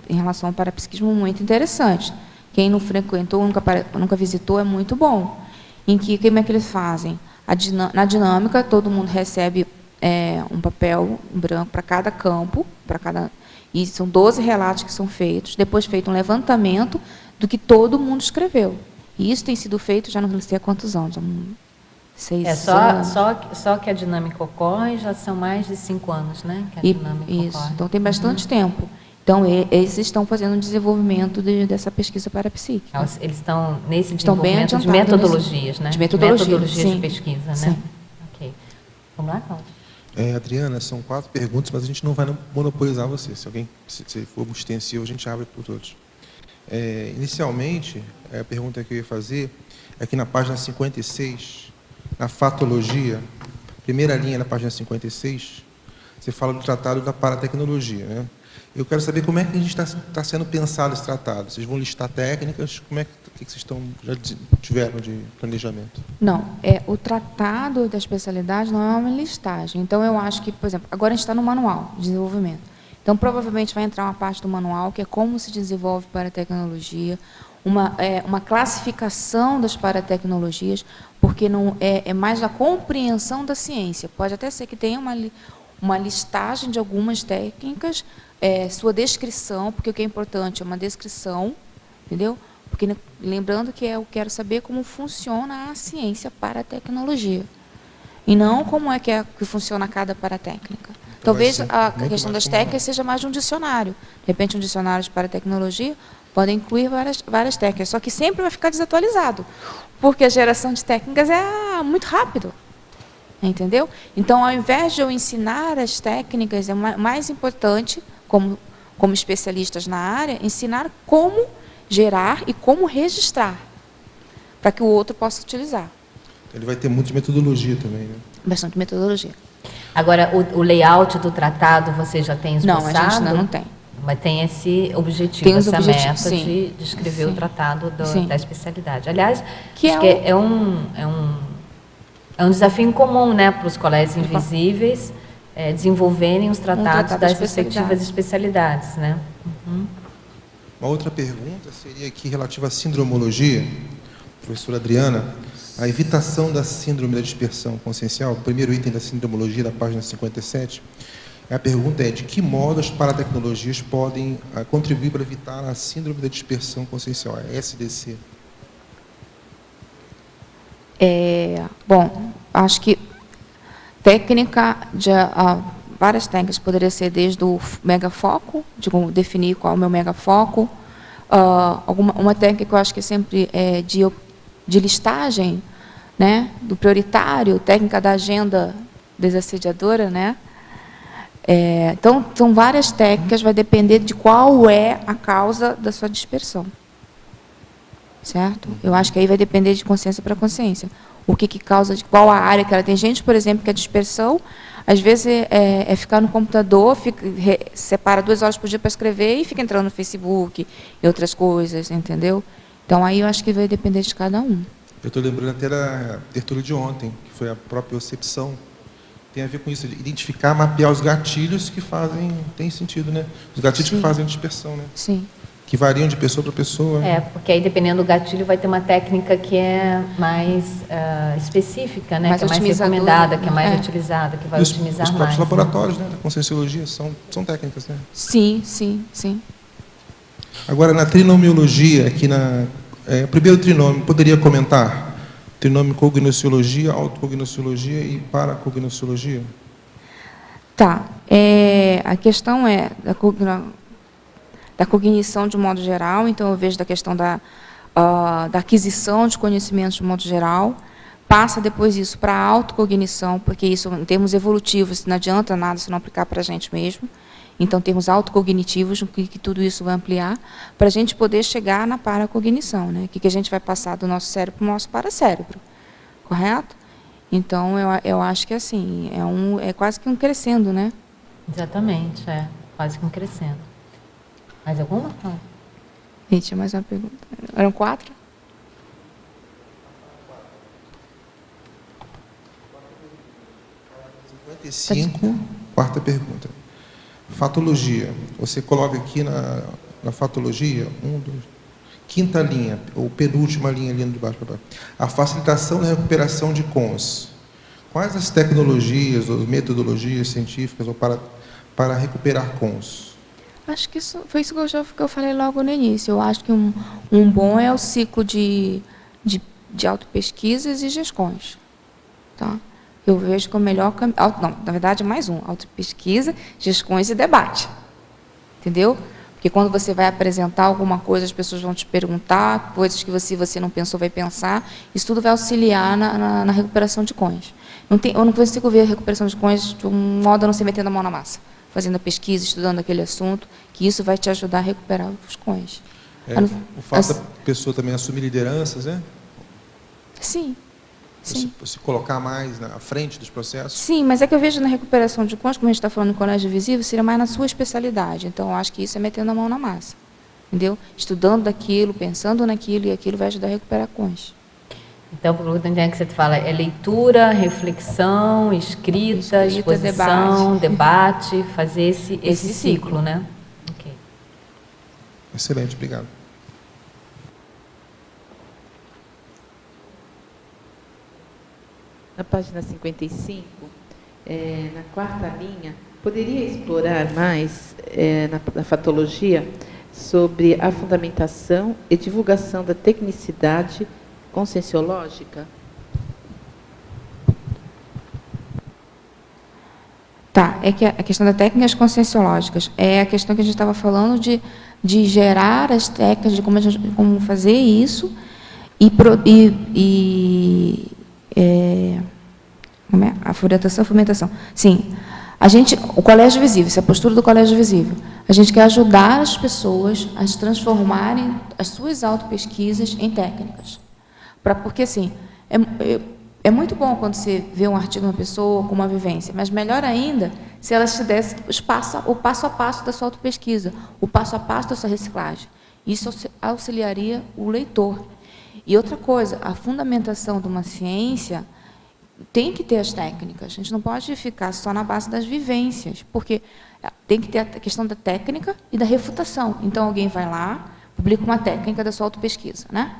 em relação ao parapsiquismo muito interessante. Quem não frequentou, nunca visitou, é muito bom. Em que, como é que eles fazem? Na dinâmica, todo mundo recebe um papel branco para cada campo, e são 12 relatos que são feitos, depois feito um levantamento do que todo mundo escreveu. E isso tem sido feito já não sei há quantos anos, 6 anos. Só que a dinâmica ocorre já são mais de 5 anos, né? Que a dinâmica ocorre. Então tem bastante tempo. Então, eles estão fazendo um desenvolvimento dessa pesquisa parapsíquica. Eles estão nesse desenvolvimento de metodologias, né? De metodologias de pesquisa, né? Sim. Ok. Vamos lá, Cláudia. Adriana, são 4 perguntas, mas a gente não vai monopolizar você. Se for extensivo, a gente abre para todos. Inicialmente, a pergunta que eu ia fazer é que na página 56, na fatologia, primeira linha na página 56, você fala do tratado da paratecnologia, né? Eu quero saber como é que a gente está sendo pensado esse tratado. Vocês vão listar técnicas? O que vocês já tiveram de planejamento? Não, o tratado da especialidade não é uma listagem. Então, eu acho que, por exemplo, agora a gente está no manual de desenvolvimento. Então, provavelmente vai entrar uma parte do manual, que é como se desenvolve paratecnologia, uma classificação das paratecnologias, porque não é mais a compreensão da ciência. Pode até ser que tenha uma listagem de algumas técnicas, sua descrição, porque o que é importante é uma descrição, entendeu? Porque lembrando que eu quero saber como funciona a ciência paratecnologia, e não como é que funciona cada paratécnica. Talvez a questão das técnicas seja mais de um dicionário. De repente, um dicionário de paratecnologia pode incluir várias técnicas, só que sempre vai ficar desatualizado, porque a geração de técnicas é muito rápido. Entendeu? Então, ao invés de eu ensinar as técnicas, é mais importante, como especialistas na área, ensinar como gerar e como registrar, para que o outro possa utilizar. Ele vai ter muita metodologia também, né? Bastante metodologia. Agora, o layout do tratado você já tem esboçado? Não, a gente ainda não tem. Mas tem esse objetivo, essa meta de escrever o tratado da especialidade. Aliás, que acho que é um desafio incomum, né, para os colégios invisíveis desenvolverem os tratados das respectivas especialidades, né? Uma outra pergunta seria aqui relativa à sindromologia, professora Adriana, a evitação da síndrome da dispersão consciencial, o primeiro item da sindromologia da página 57. A pergunta é: de que modo as paratecnologias podem contribuir para evitar a síndrome da dispersão consciencial, a SDC? Bom, acho que várias técnicas poderiam ser desde o megafoco, definir qual é o meu megafoco, uma técnica que eu acho que é sempre de listagem, né, do prioritário, técnica da agenda desassediadora, né? Então, são várias técnicas, vai depender de qual é a causa da sua dispersão. Certo? Eu acho que aí vai depender de consciência para consciência. O que causa, de qual a área que ela tem. Gente, por exemplo, que a dispersão, às vezes, é ficar no computador, separa 2 horas por dia para escrever e fica entrando no Facebook e outras coisas, entendeu? Então, aí eu acho que vai depender de cada um. Eu estou lembrando até da tertúlia de ontem, que foi a própria percepção. Tem a ver com isso, de identificar, mapear os gatilhos que fazem, tem sentido, né? Os gatilhos que fazem dispersão, né? Sim. Que variam de pessoa para pessoa. Porque aí, dependendo do gatilho, vai ter uma técnica que é mais específica, né? Que é mais recomendada, que é mais utilizada, que vai otimizar mais. Os próprios laboratórios, né, da conscienciologia são técnicas, né? Sim, sim, sim. Agora, na trinomiologia, aqui o primeiro trinômio, poderia comentar? Trinômio cognosciologia, autocognosciologia e paracognosciologia? Tá. A questão é da cognição de modo geral, então eu vejo da questão da aquisição de conhecimentos de modo geral, passa depois isso para a autocognição, porque isso, em termos evolutivos, não adianta nada se não aplicar para a gente mesmo. Então, termos autocognitivos, que tudo isso vai ampliar, para a gente poder chegar na paracognição, né? Que a gente vai passar do nosso cérebro para o nosso paracérebro, correto? Então, eu acho que assim, é quase que um crescendo, né? Exatamente, quase que um crescendo. Mais alguma? Não. Gente, mais uma pergunta. Eram 4? Quarta pergunta. Fatologia. Você coloca aqui na fatologia, quinta linha, ou penúltima linha ali de baixo para baixo. A facilitação da recuperação de cons. Quais as tecnologias ou metodologias científicas para recuperar cons? Acho que foi isso que eu falei logo no início. Eu acho que um bom é o ciclo de autopesquisas e GESCONs. Tá? Eu vejo que o melhor caminho... Não, na verdade, mais autopesquisa, GESCONs e debate. Entendeu? Porque quando você vai apresentar alguma coisa, as pessoas vão te perguntar, coisas que você não pensou, vai pensar. Isso tudo vai auxiliar na recuperação de cons. Eu não consigo ver a recuperação de cons de um modo a não se metendo a mão na massa, fazendo a pesquisa, estudando aquele assunto, que isso vai te ajudar a recuperar os cons. O fato da pessoa também assumir lideranças, né? Sim. Sim. Se colocar mais na frente dos processos? Sim, mas é que eu vejo na recuperação de cons, como a gente está falando no colégio visível, seria mais na sua especialidade. Então, eu acho que isso é metendo a mão na massa. Entendeu? Estudando daquilo, pensando naquilo, e aquilo vai ajudar a recuperar cons. Então, pelo que que você fala, é leitura, reflexão, escrita, exposição, debate, fazer esse ciclo, né? Okay. Excelente, obrigado. Na página 55, na quarta linha, poderia explorar mais na fatologia sobre a fundamentação e divulgação da tecnicidade conscienciológica? Tá, é que a questão das técnicas conscienciológicas é a questão que a gente estava falando de gerar as técnicas, de como fazer isso a fomentação. Sim, o colégio visível, essa é a postura do colégio visível. A gente quer ajudar as pessoas a se transformarem as suas autopesquisas em técnicas. Porque, assim, é muito bom quando você vê um artigo de uma pessoa com uma vivência, mas melhor ainda se ela te desse o passo a passo da sua autopesquisa, o passo a passo da sua reciclagem. Isso auxiliaria o leitor. E outra coisa, a fundamentação de uma ciência tem que ter as técnicas. A gente não pode ficar só na base das vivências, porque tem que ter a questão da técnica e da refutação. Então, alguém vai lá, publica uma técnica da sua autopesquisa, né?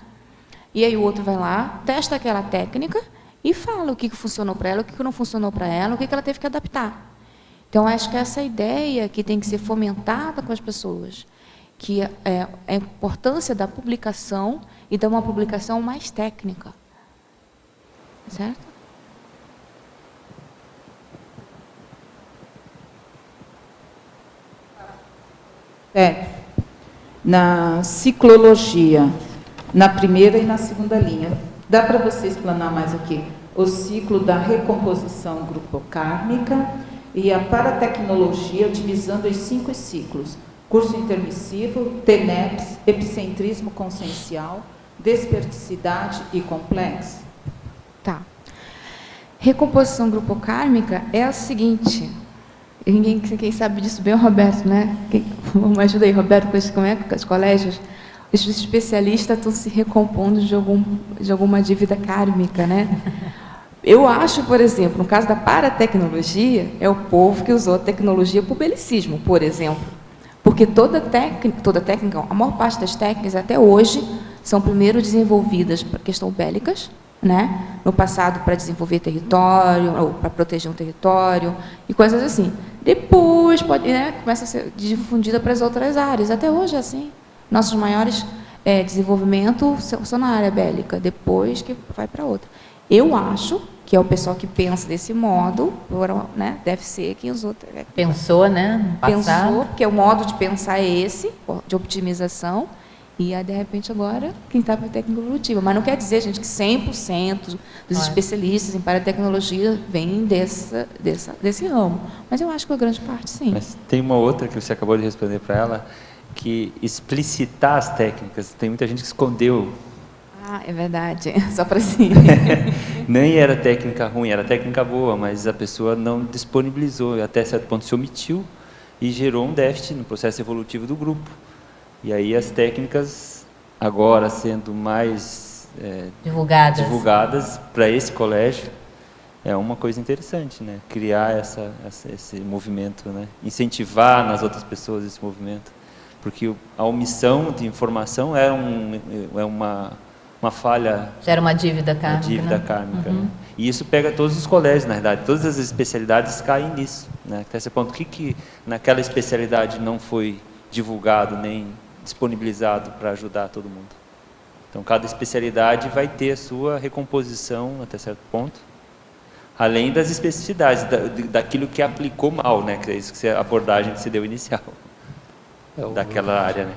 E aí o outro vai lá, testa aquela técnica e fala o que funcionou para ela, o que não funcionou para ela, o que ela teve que adaptar. Então, acho que essa ideia que tem que ser fomentada com as pessoas, que é a importância da publicação e de uma publicação mais técnica. Certo? na ciclologia, na primeira e na segunda linha. Dá para você explanar mais aqui? O ciclo da recomposição grupocármica e a paratecnologia, utilizando os 5 ciclos: curso intermissivo, TENEPS, epicentrismo consciencial, desperticidade e complexo. Tá. Recomposição grupocármica é a seguinte. Quem sabe disso bem é o Roberto, né? Me ajuda aí, Roberto, como é que os colégios, os especialistas estão se recompondo de alguma dívida kármica, né? Eu acho, por exemplo, no caso da paratecnologia, é o povo que usou a tecnologia para o belicismo, por exemplo. Porque toda técnica, a maior parte das técnicas até hoje são primeiro desenvolvidas para questão bélicas, né? No passado para desenvolver território, ou para proteger um território, e coisas assim. Depois começa a ser difundida para as outras áreas. Até hoje é assim. Nossos maiores desenvolvimentos são na área bélica, depois que vai para outra. Eu acho que é o pessoal que pensa desse modo, né? Deve ser quem usou. Pensou, né? No passado. Pensou, porque o modo de pensar é esse, de optimização. E, de repente, agora, quem está para a técnica evolutiva. Mas não quer dizer, gente, que 100% dos especialistas em paratecnologia vêm desse ramo. Mas eu acho que a grande parte, sim. Mas tem uma outra que você acabou de responder para ela, que explicitar as técnicas. Tem muita gente que escondeu. Ah, é verdade. Só para si. Nem era técnica ruim, era técnica boa, mas a pessoa não disponibilizou, até certo ponto se omitiu e gerou um déficit no processo evolutivo do grupo. E aí as técnicas, agora sendo mais divulgadas para esse colégio, é uma coisa interessante, né? Criar esse movimento, né? Incentivar nas outras pessoas esse movimento. Porque a omissão de informação é uma falha... Gera uma dívida kármica. Uma dívida kármica, né? E isso pega todos os colégios, na verdade. Todas as especialidades caem nisso, né? Até esse ponto, o que naquela especialidade não foi divulgado, nem disponibilizado para ajudar todo mundo. Então, cada especialidade vai ter a sua recomposição até certo ponto, além das especificidades, daquilo que aplicou mal, né? Que é isso que a abordagem que se deu inicial, daquela área, né?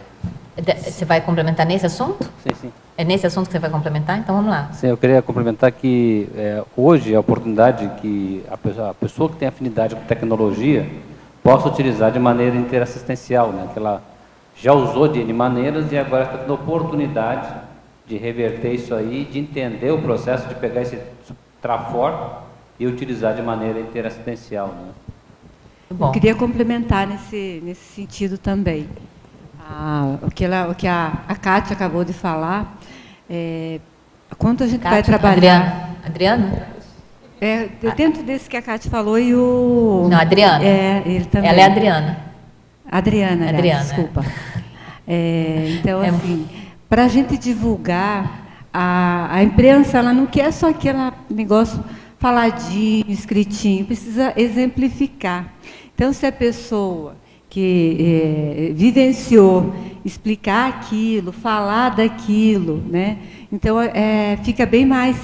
Você vai complementar nesse assunto? Sim. É nesse assunto que você vai complementar? Então, vamos lá. Sim, eu queria complementar que hoje a oportunidade que a pessoa que tem afinidade com tecnologia possa utilizar de maneira interassistencial, né? Que ela já usou de N maneiras e agora está tendo oportunidade de reverter isso aí, de entender o processo, de pegar esse trafor e utilizar de maneira interassistencial, né? Eu queria complementar nesse sentido também. O que a Kátia acabou de falar, quando a gente vai trabalhar... Adriana? Dentro desse que a Kátia falou e o... Não, Adriana. Ele também. Ela é Adriana. Adriana, desculpa. Então, assim, para a gente divulgar, a imprensa ela não quer só aquele negócio faladinho, escritinho, precisa exemplificar. Então, se a pessoa que vivenciou, explicar aquilo, falar daquilo, né? Então, fica bem mais...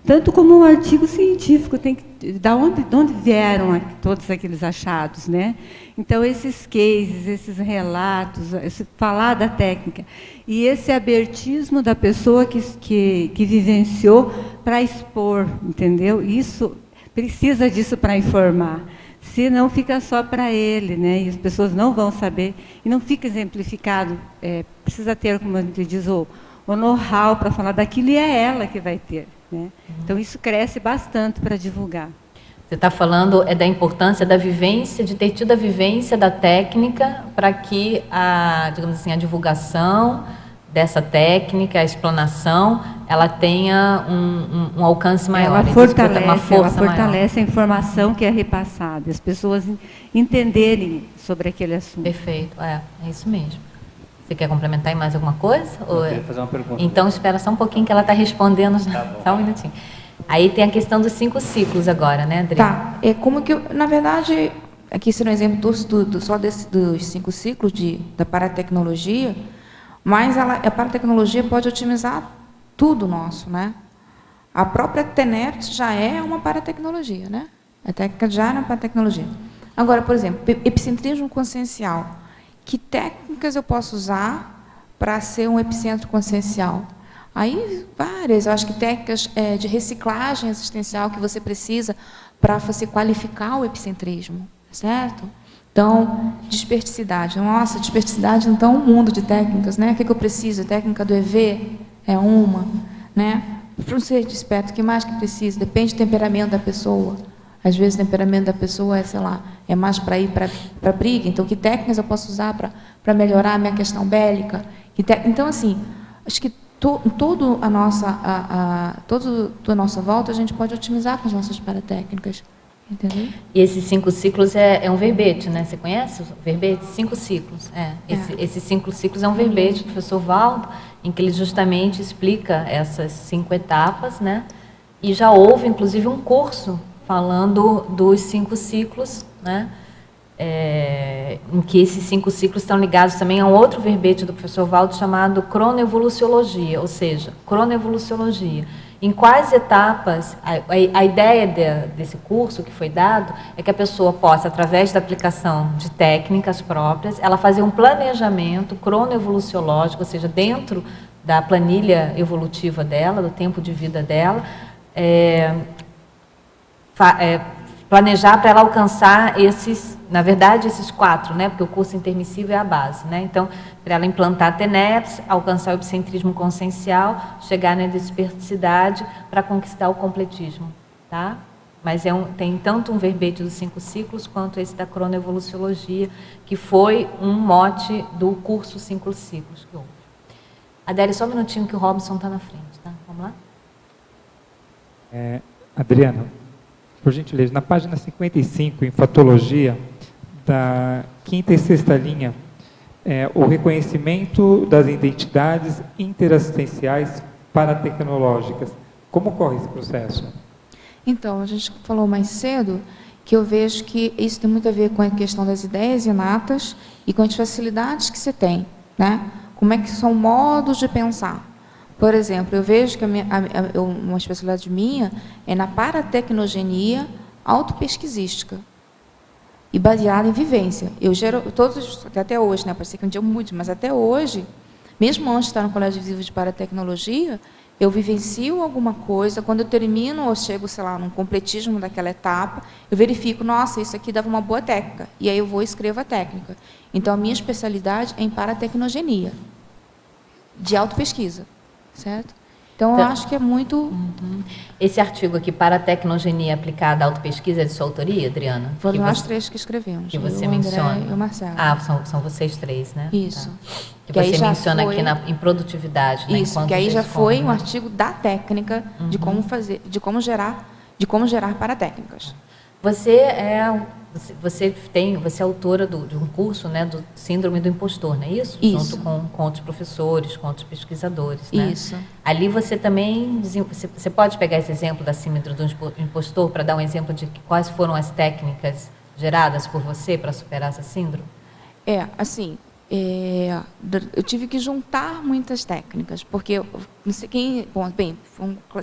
Tanto como um artigo científico, tem que de onde vieram todos aqueles achados, né? Então, esses cases, esses relatos, falar da técnica, e esse abertismo da pessoa que vivenciou para expor, entendeu? Isso, precisa disso para informar. Senão fica só para ele, né? E as pessoas não vão saber, e não fica exemplificado. Precisa ter, como a gente diz, o know-how para falar daquilo, e é ela que vai ter, né? Então, isso cresce bastante para divulgar. Você está falando da importância da vivência, de ter tido a vivência da técnica para que digamos assim, a divulgação dessa técnica, a explanação, ela tenha um alcance maior. Ela fortalece a informação que é repassada, as pessoas entenderem sobre aquele assunto. Perfeito, é isso mesmo. Você quer complementar em mais alguma coisa? Eu queria fazer uma pergunta. Então, espera só um pouquinho que ela está respondendo, só um minutinho. Aí tem a questão dos 5 ciclos agora, né, Adri? Tá. Como que, na verdade, aqui sendo um exemplo só dos 5 ciclos da paratecnologia, mas a paratecnologia pode otimizar tudo nosso, né? A própria TENEPS já é uma paratecnologia, né? A técnica já é uma paratecnologia. Agora, por exemplo, epicentrismo consciencial. Que técnicas eu posso usar para ser um epicentro consciencial? Aí, várias, eu acho que técnicas de reciclagem existencial que você precisa para você qualificar o epicentrismo, certo? Então, desperticidade. Nossa, desperticidade, então, um mundo de técnicas, né? O que eu preciso? A técnica do EV é uma, né? Para um ser desperto, o que mais que precisa? Depende do temperamento da pessoa. Às vezes, o temperamento da pessoa é, sei lá, é mais para ir para briga. Então, que técnicas eu posso usar para melhorar a minha questão bélica? Então, assim, acho que toda a nossa volta a gente pode otimizar com as nossas paratécnicas. Entendeu? E esses 5 ciclos é um verbete, né? Você conhece o verbete? 5 ciclos. Esses 5 ciclos é um verbete do professor Valdo, em que ele justamente explica essas 5 etapas, né? E já houve, inclusive, um curso falando dos 5 ciclos, né? Em que esses 5 ciclos estão ligados também a um outro verbete do professor Valdo chamado cronoevoluciologia, ou seja, cronoevoluciologia. Em quais etapas, a ideia desse curso que foi dado é que a pessoa possa, através da aplicação de técnicas próprias, ela fazer um planejamento cronoevoluciológico, ou seja, dentro da planilha evolutiva dela, do tempo de vida dela, planejar para ela alcançar na verdade, esses 4, né? Porque o curso intermissivo é a base, né? Então, para ela implantar a TENEPS, alcançar o epicentrismo consciencial, chegar na desperticidade para conquistar o completismo, tá? Mas tem tanto um verbete dos 5 ciclos quanto esse da cronoevoluciologia, que foi um mote do curso 5 ciclos que houve. Adélia, só um minutinho que o Robson está na frente, tá? Vamos lá? Adriana, por gentileza, na página 55, em Fatologia, da 5ª e 6ª linha, o reconhecimento das identidades interassistenciais paratecnológicas. Como ocorre esse processo? Então, a gente falou mais cedo que eu vejo que isso tem muito a ver com a questão das ideias inatas e com as facilidades que você tem, né? Como é que são modos de pensar. Por exemplo, eu vejo que uma especialidade minha é na paratecnogenia autopesquisística e baseada em vivência. Eu gero até hoje, né? Pode ser que um dia eu mude, mas até hoje, mesmo antes de estar no Colégio Visível de Paratecnologia, eu vivencio alguma coisa, quando eu termino, ou chego, sei lá, num completismo daquela etapa, eu verifico, nossa, isso aqui dava uma boa técnica, e aí eu vou e escrevo a técnica. Então, a minha especialidade é em paratecnogenia, de autopesquisa, certo? Então, eu acho que é muito... Esse artigo aqui, Paratecnogenia aplicada à autopesquisa, é de sua autoria, Adriana? Foram nós 3 que escrevemos. Que você eu, menciona. André e o Marcelo. são vocês 3, né? Isso. Tá. Que você menciona aqui em produtividade, né? Isso, que aí já foi um artigo da técnica de como fazer, de como gerar paratécnicas. Você é autora de um curso, né, do Síndrome do Impostor, não é isso? Isso. Junto com outros professores, com outros pesquisadores, né? Isso. Ali você também, você pode pegar esse exemplo da Síndrome do Impostor para dar um exemplo de quais foram as técnicas geradas por você para superar essa síndrome? Eu tive que juntar muitas técnicas, porque não sei quem,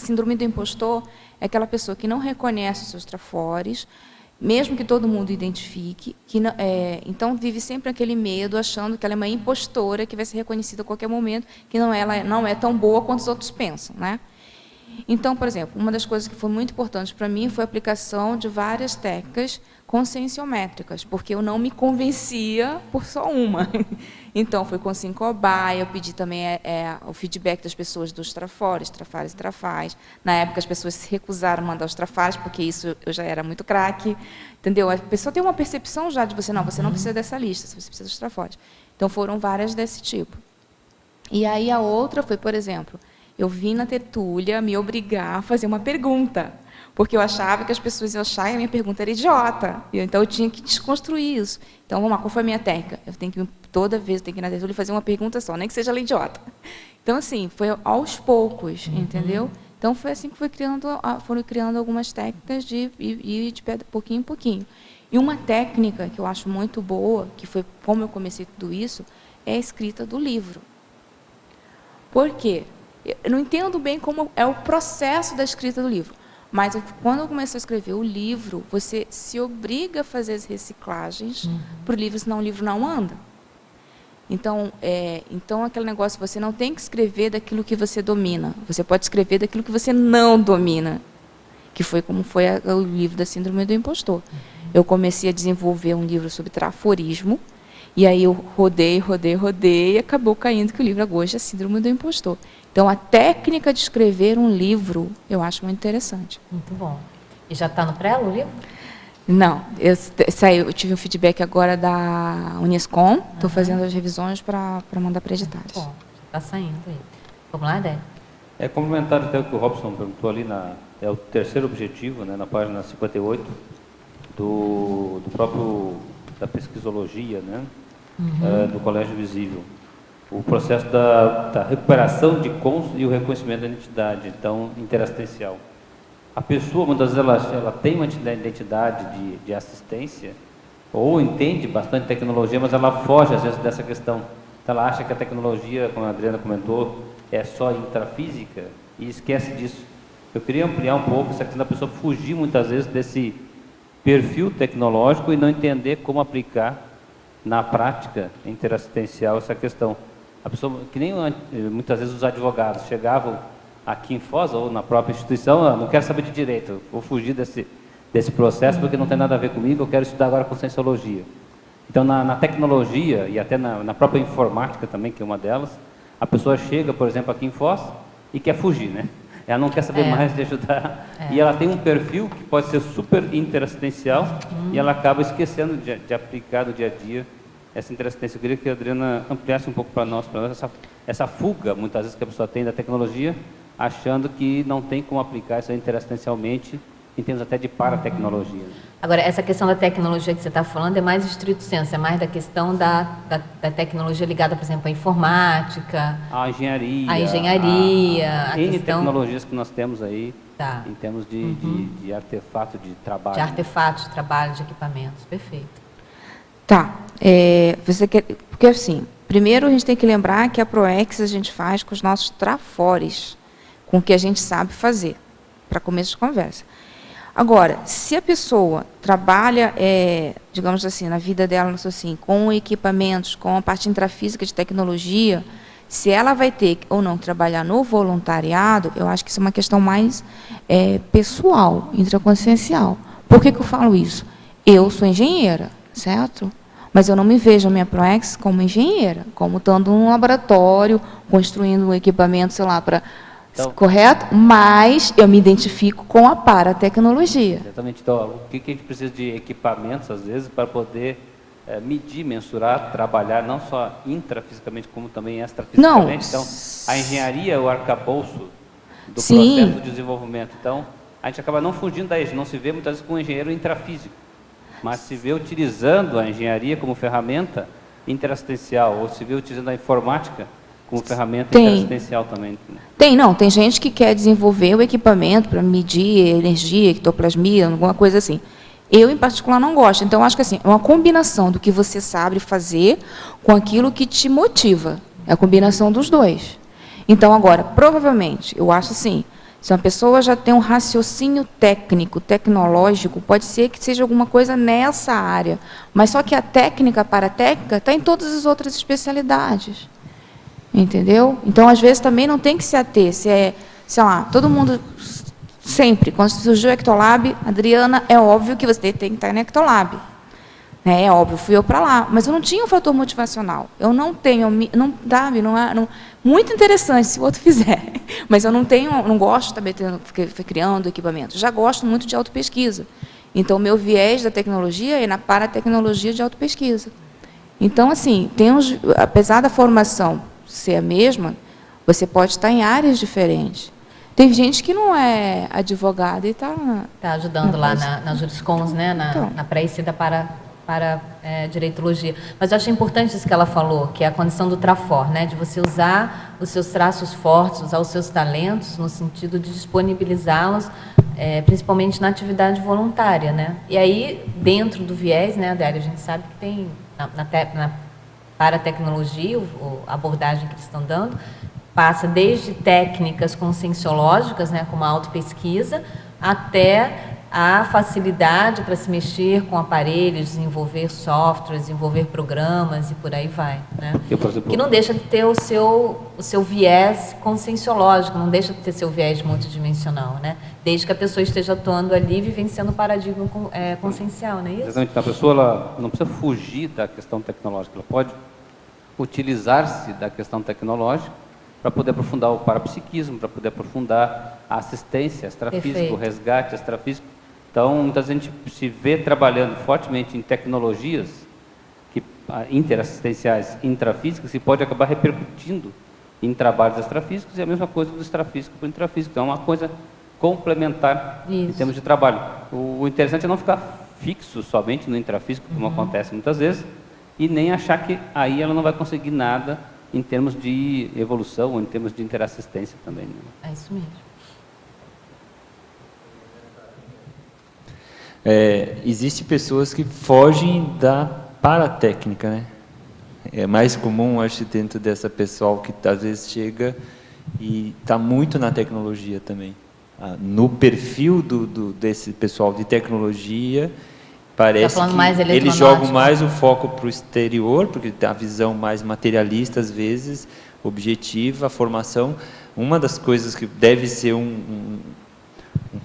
síndrome do impostor é aquela pessoa que não reconhece os seus trafores, mesmo que todo mundo identifique, então vive sempre aquele medo, achando que ela é uma impostora, que vai ser reconhecida a qualquer momento, que ela não é tão boa quanto os outros pensam, né? Então, por exemplo, uma das coisas que foi muito importante para mim foi a aplicação de várias técnicas conscienciométricas, porque eu não me convencia por só uma. Então, foi com Syncobai, eu pedi também o feedback das pessoas dos trafores e trafais. Na época, as pessoas se recusaram a mandar os trafais, porque isso eu já era muito craque, entendeu? A pessoa tem uma percepção já de você não precisa dessa lista, você precisa dos trafores. Então, foram várias desse tipo. E aí, a outra foi, por exemplo, eu vim na tertúlia me obrigar a fazer uma pergunta, porque eu achava que as pessoas iam achar que a minha pergunta era idiota. Então, eu tinha que desconstruir isso. Então, vamos lá, qual foi a minha técnica? Toda vez eu tenho que ir na tertúlia fazer uma pergunta só, nem que seja ela idiota. Então, assim, foi aos poucos, entendeu? Então, foi assim que foram criando algumas técnicas de pouquinho em pouquinho. E uma técnica que eu acho muito boa, que foi como eu comecei tudo isso, é a escrita do livro. Por quê? Eu não entendo bem como é o processo da escrita do livro, mas quando eu comecei a escrever o livro, você se obriga a fazer as reciclagens para o livro, senão o livro não anda. Então, aquele negócio, você não tem que escrever daquilo que você domina. Você pode escrever daquilo que você não domina. Que foi como foi o livro da Síndrome do Impostor. Eu comecei a desenvolver um livro sobre traforismo, e aí eu rodei, e acabou caindo que o livro hoje é Síndrome do Impostor. Então, a técnica de escrever um livro, eu acho muito interessante. Muito bom. E já está no prelo o livro? Não, eu tive um feedback agora da Unescom, estou fazendo as revisões para mandar para editais. Bom, está saindo aí. Vamos lá, Dé? Complementar até o que o Robson perguntou ali, é o terceiro objetivo, né, na página 58, da pesquisologia, né, do Colégio Visível. O processo da recuperação de cons e o reconhecimento da identidade, então, interassistencial. A pessoa, muitas vezes, ela tem uma identidade de assistência, ou entende bastante tecnologia, mas ela foge, às vezes, dessa questão. Então, ela acha que a tecnologia, como a Adriana comentou, é só intrafísica, e esquece disso. Eu queria ampliar um pouco essa questão da pessoa fugir, muitas vezes, desse perfil tecnológico e não entender como aplicar na prática interassistencial essa questão. A pessoa, que nem muitas vezes os advogados chegavam aqui em Foz ou na própria instituição, não quero saber de direito, vou fugir desse processo porque não tem nada a ver comigo, eu quero estudar agora Conscienciologia. Então, na tecnologia e até na própria informática também, que é uma delas, a pessoa chega, por exemplo, aqui em Foz e quer fugir, né? Ela não quer saber mais de ajudar, e ela tem um perfil que pode ser super interassistencial, e ela acaba esquecendo de aplicar no dia a dia essa interassistência. Eu queria que a Adriana ampliasse um pouco para nós essa fuga, muitas vezes, que a pessoa tem da tecnologia, achando que não tem como aplicar isso interassistencialmente, em termos até de paratecnologia. Agora, essa questão da tecnologia que você está falando é mais estrito senso, é mais da questão da tecnologia ligada, por exemplo, à informática, à engenharia, a N questão... tecnologias que nós temos aí, em termos de artefato de trabalho. De artefatos de trabalho, de equipamentos, perfeito. Tá, porque assim, primeiro a gente tem que lembrar que a ProEx a gente faz com os nossos trafores, com o que a gente sabe fazer, para começo de conversa. Agora, se a pessoa trabalha, digamos assim, na vida dela, assim, com equipamentos, com a parte intrafísica de tecnologia, se ela vai ter ou não trabalhar no voluntariado, eu acho que isso é uma questão mais pessoal, intraconsciencial. Por que eu falo isso? Eu sou engenheira, certo? Mas eu não me vejo a minha ProEx como engenheira, como estando num laboratório, construindo um equipamento, sei lá, para... Então, correto? Mas eu me identifico com a paratecnologia. Exatamente. Então, o que a gente precisa de equipamentos, às vezes, para poder medir, mensurar, trabalhar, não só intrafisicamente, como também extrafisicamente. Então, a engenharia é o arcabouço do processo de desenvolvimento. Então, a gente acaba não fugindo daí, a gente não se vê muitas vezes com um engenheiro intrafísico, mas se vê utilizando a engenharia como ferramenta interassistencial, ou se vê utilizando a informática como ferramenta interassistencial também. Tem gente que quer desenvolver o equipamento para medir energia, ectoplasmia, alguma coisa assim. Eu, em particular, não gosto. Então, acho que assim, é uma combinação do que você sabe fazer com aquilo que te motiva. É a combinação dos dois. Então, agora, provavelmente, eu acho assim, se uma pessoa já tem um raciocínio técnico, tecnológico, pode ser que seja alguma coisa nessa área. Mas só que a técnica paratécnica está em todas as outras especialidades. Entendeu? Então, às vezes, também não tem que se ater. Se sei lá, todo mundo, sempre, quando surgiu o Ectolab, Adriana, é óbvio que você tem que estar no Ectolab. É óbvio, fui eu para lá. Mas eu não tinha um fator motivacional. Eu não tenho, muito interessante se o outro fizer. Mas eu não gosto também de criando equipamento. Já gosto muito de autopesquisa. Então, o meu viés da tecnologia é na paratecnologia de autopesquisa. Então, assim, apesar da formação ser a mesma, você pode estar em áreas diferentes. Tem gente que não é advogada e está ajudando lá na Juriscons, né? Na pré-ICIDA para direitologia. Mas eu acho importante isso que ela falou, que é a condição do trafor, né? De você usar os seus traços fortes, usar os seus talentos, no sentido de disponibilizá-los, principalmente na atividade voluntária, né? E aí, dentro do viés, né, Adélia, a gente sabe que tem, para a tecnologia, a abordagem que eles estão dando, passa desde técnicas conscienciológicas, né, como a autopesquisa, até a facilidade para se mexer com aparelhos, desenvolver softwares, desenvolver programas e por aí vai, né? Que não deixa de ter o seu viés conscienciológico, não deixa de ter seu viés multidimensional, né? Desde que a pessoa esteja atuando ali, vivenciando o paradigma consciencial, não é isso? Exatamente. A pessoa ela não precisa fugir da questão tecnológica, ela pode utilizar-se da questão tecnológica para poder aprofundar o parapsiquismo, para poder aprofundar a assistência extrafísica, o resgate extrafísico. Então, muitas vezes a gente se vê trabalhando fortemente em tecnologias interassistenciais intrafísicas e pode acabar repercutindo em trabalhos extrafísicos e a mesma coisa do extrafísico para o intrafísico. Então, é uma coisa complementar em termos de trabalho. O interessante é não ficar fixo somente no intrafísico, como acontece muitas vezes, e nem achar que aí ela não vai conseguir nada em termos de evolução ou em termos de interassistência também. Né? É isso mesmo. Existem pessoas que fogem da paratécnica, né? É mais comum, acho, dentro dessa pessoal que às vezes chega e está muito na tecnologia também. No perfil desse pessoal de tecnologia, parece que eles jogam mais o foco para o exterior, porque tem a visão mais materialista, às vezes, objetiva, a formação. Uma das coisas que deve ser um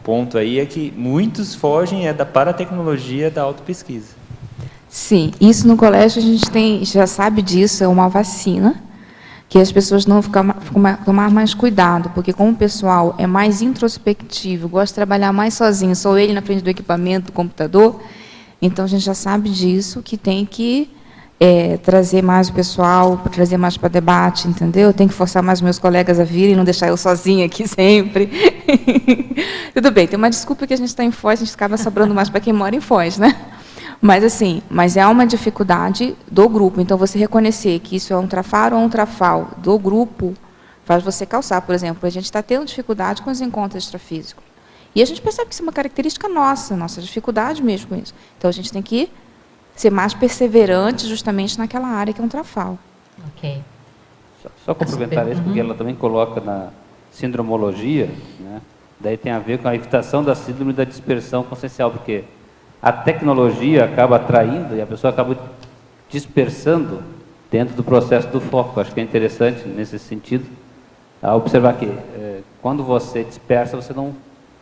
ponto aí é que muitos fogem da paratecnologia da autopesquisa. Sim, isso no colégio a gente já sabe disso, é uma vacina, que as pessoas não tomar mais cuidado, porque como o pessoal é mais introspectivo, gosta de trabalhar mais sozinho, só ele na frente do equipamento, do computador, então a gente já sabe disso, que tem que trazer mais o pessoal, trazer mais para debate, entendeu? Tem que forçar mais meus colegas a virem, não deixar eu sozinha aqui sempre. Tudo bem, tem uma desculpa que a gente está em Foz, a gente acaba sobrando mais para quem mora em Foz, né? Mas é uma dificuldade do grupo. Então, você reconhecer que isso é um trafar ou um trafal do grupo, faz você calçar. Por exemplo, a gente está tendo dificuldade com os encontros extrafísicos. E a gente percebe que isso é uma característica nossa dificuldade mesmo com isso. Então, a gente tem que ser mais perseverante justamente naquela área que é um trafal. Ok. Só complementar isso, porque ela também coloca na sindromologia, né? Daí tem a ver com a evitação da síndrome da dispersão consciencial, porque a tecnologia acaba atraindo e a pessoa acaba dispersando dentro do processo do foco. Acho que é interessante, nesse sentido, observar que quando você dispersa, você não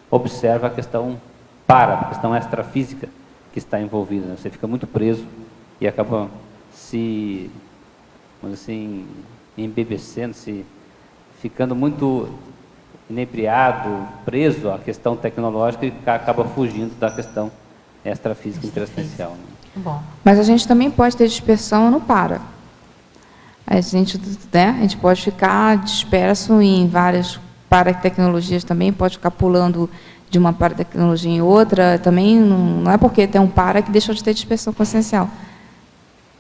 observa a questão a questão extrafísica que está envolvida, né? Você fica muito preso e acaba se, vamos dizer assim, embebecendo, ficando muito inebriado, preso à questão tecnológica e acaba fugindo da questão extrafísica e interassistencial. Né? Bom. Mas a gente também pode ter dispersão no para. A gente pode ficar disperso em várias paratecnologias também, pode ficar pulando de uma paratecnologia em outra, também não é porque tem um para que deixou de ter dispersão consciencial.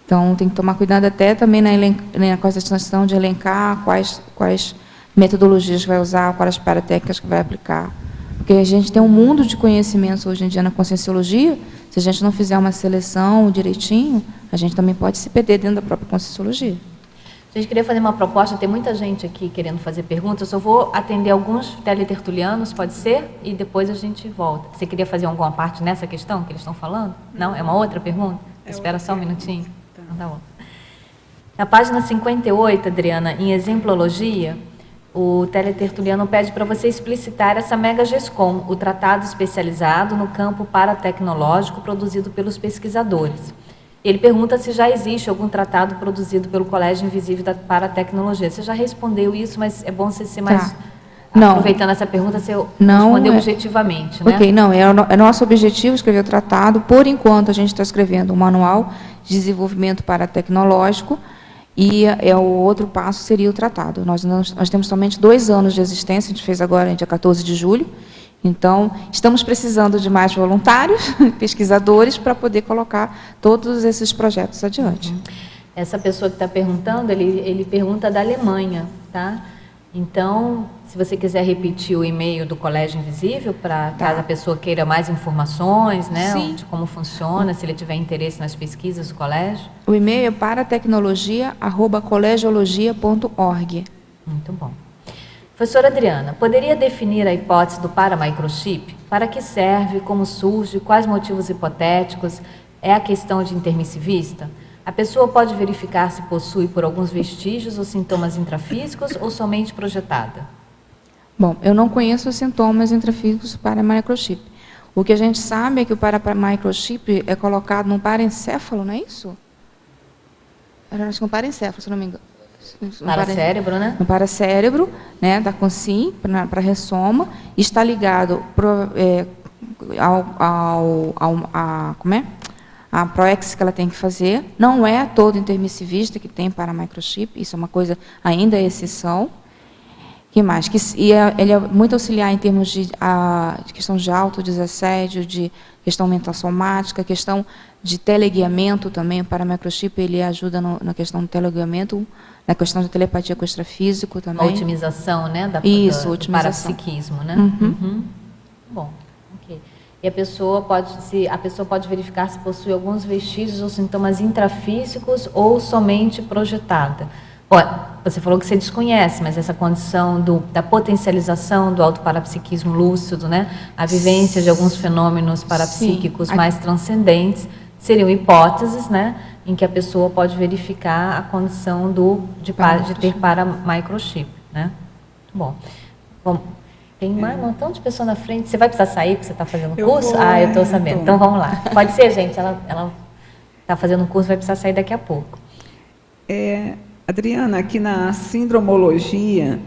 Então, tem que tomar cuidado até também na questão de elencar quais metodologias vai usar, quais paratécnicas que vai aplicar. Porque a gente tem um mundo de conhecimentos hoje em dia na conscienciologia, se a gente não fizer uma seleção direitinho, a gente também pode se perder dentro da própria conscienciologia. A gente queria fazer uma proposta, tem muita gente aqui querendo fazer perguntas, eu só vou atender alguns teletertulianos, pode ser? E depois a gente volta. Você queria fazer alguma parte nessa questão que eles estão falando? Não? É uma outra pergunta? Espera só um minutinho. Tá bom. Na página 58, Adriana, em exemplologia, o teletertuliano pede para você explicitar essa Mega GESCOM, o tratado especializado no campo paratecnológico produzido pelos pesquisadores. Ele pergunta se já existe algum tratado produzido pelo Colégio Invisível da Paratecnologia. Você já respondeu isso, mas é bom você ser mais... Não. Aproveitando essa pergunta, você respondeu objetivamente, né? Ok, não, é nosso objetivo escrever o tratado. Por enquanto, a gente está escrevendo um manual de desenvolvimento paratecnológico e o outro passo seria o tratado. Nós temos somente 2 anos de existência, a gente fez agora, dia 14 de julho. Então, estamos precisando de mais voluntários, pesquisadores, para poder colocar todos esses projetos adiante. Essa pessoa que está perguntando, ele pergunta da Alemanha, tá? Então, se você quiser repetir o e-mail do Colégio Invisível, para caso a pessoa queira mais informações, né, de como funciona, se ele tiver interesse nas pesquisas do colégio. O e-mail é paratecnologia@colegiologia.org. Muito bom. Professora Adriana, poderia definir a hipótese do paramicrochip? Para que serve, como surge, quais motivos hipotéticos? É a questão de intermissivista? A pessoa pode verificar se possui por alguns vestígios ou sintomas intrafísicos ou somente projetada? Bom, eu não conheço os sintomas intrafísicos para microchip. O que a gente sabe é que o microchip é colocado num parencéfalo, não é isso? Era, acho que um parencéfalo, se não me engano. Paracérebro, né? No paracérebro, né, da CONSIM, para a ressoma, está ligado a ProEx que ela tem que fazer. Não é todo intermissivista que tem para microchip, isso é uma coisa ainda exceção. Que mais? Ele é muito auxiliar em termos de questão de autodesassédio, de questão mental somática, questão de teleguiamento também. Para microchip, ele ajuda na questão do teleguiamento, na questão de telepatia com o extrafísico também. A otimização, né? Otimização. Do parapsiquismo, né? Bom, ok. E a pessoa pode verificar se possui alguns vestígios ou sintomas intrafísicos ou somente projetada. Você falou que você desconhece, mas essa condição da potencialização do autoparapsiquismo lúcido, né? A vivência de alguns fenômenos parapsíquicos mais transcendentes, seriam hipóteses, né? Em que a pessoa pode verificar a condição de ter para-microchip, né? Muito bom. Tem um montão de pessoas na frente. Você vai precisar sair porque você está fazendo curso? Eu estou sabendo. Então, vamos lá. Pode ser, gente. Ela está fazendo um curso, vai precisar sair daqui a pouco. Adriana, aqui na sindromologia,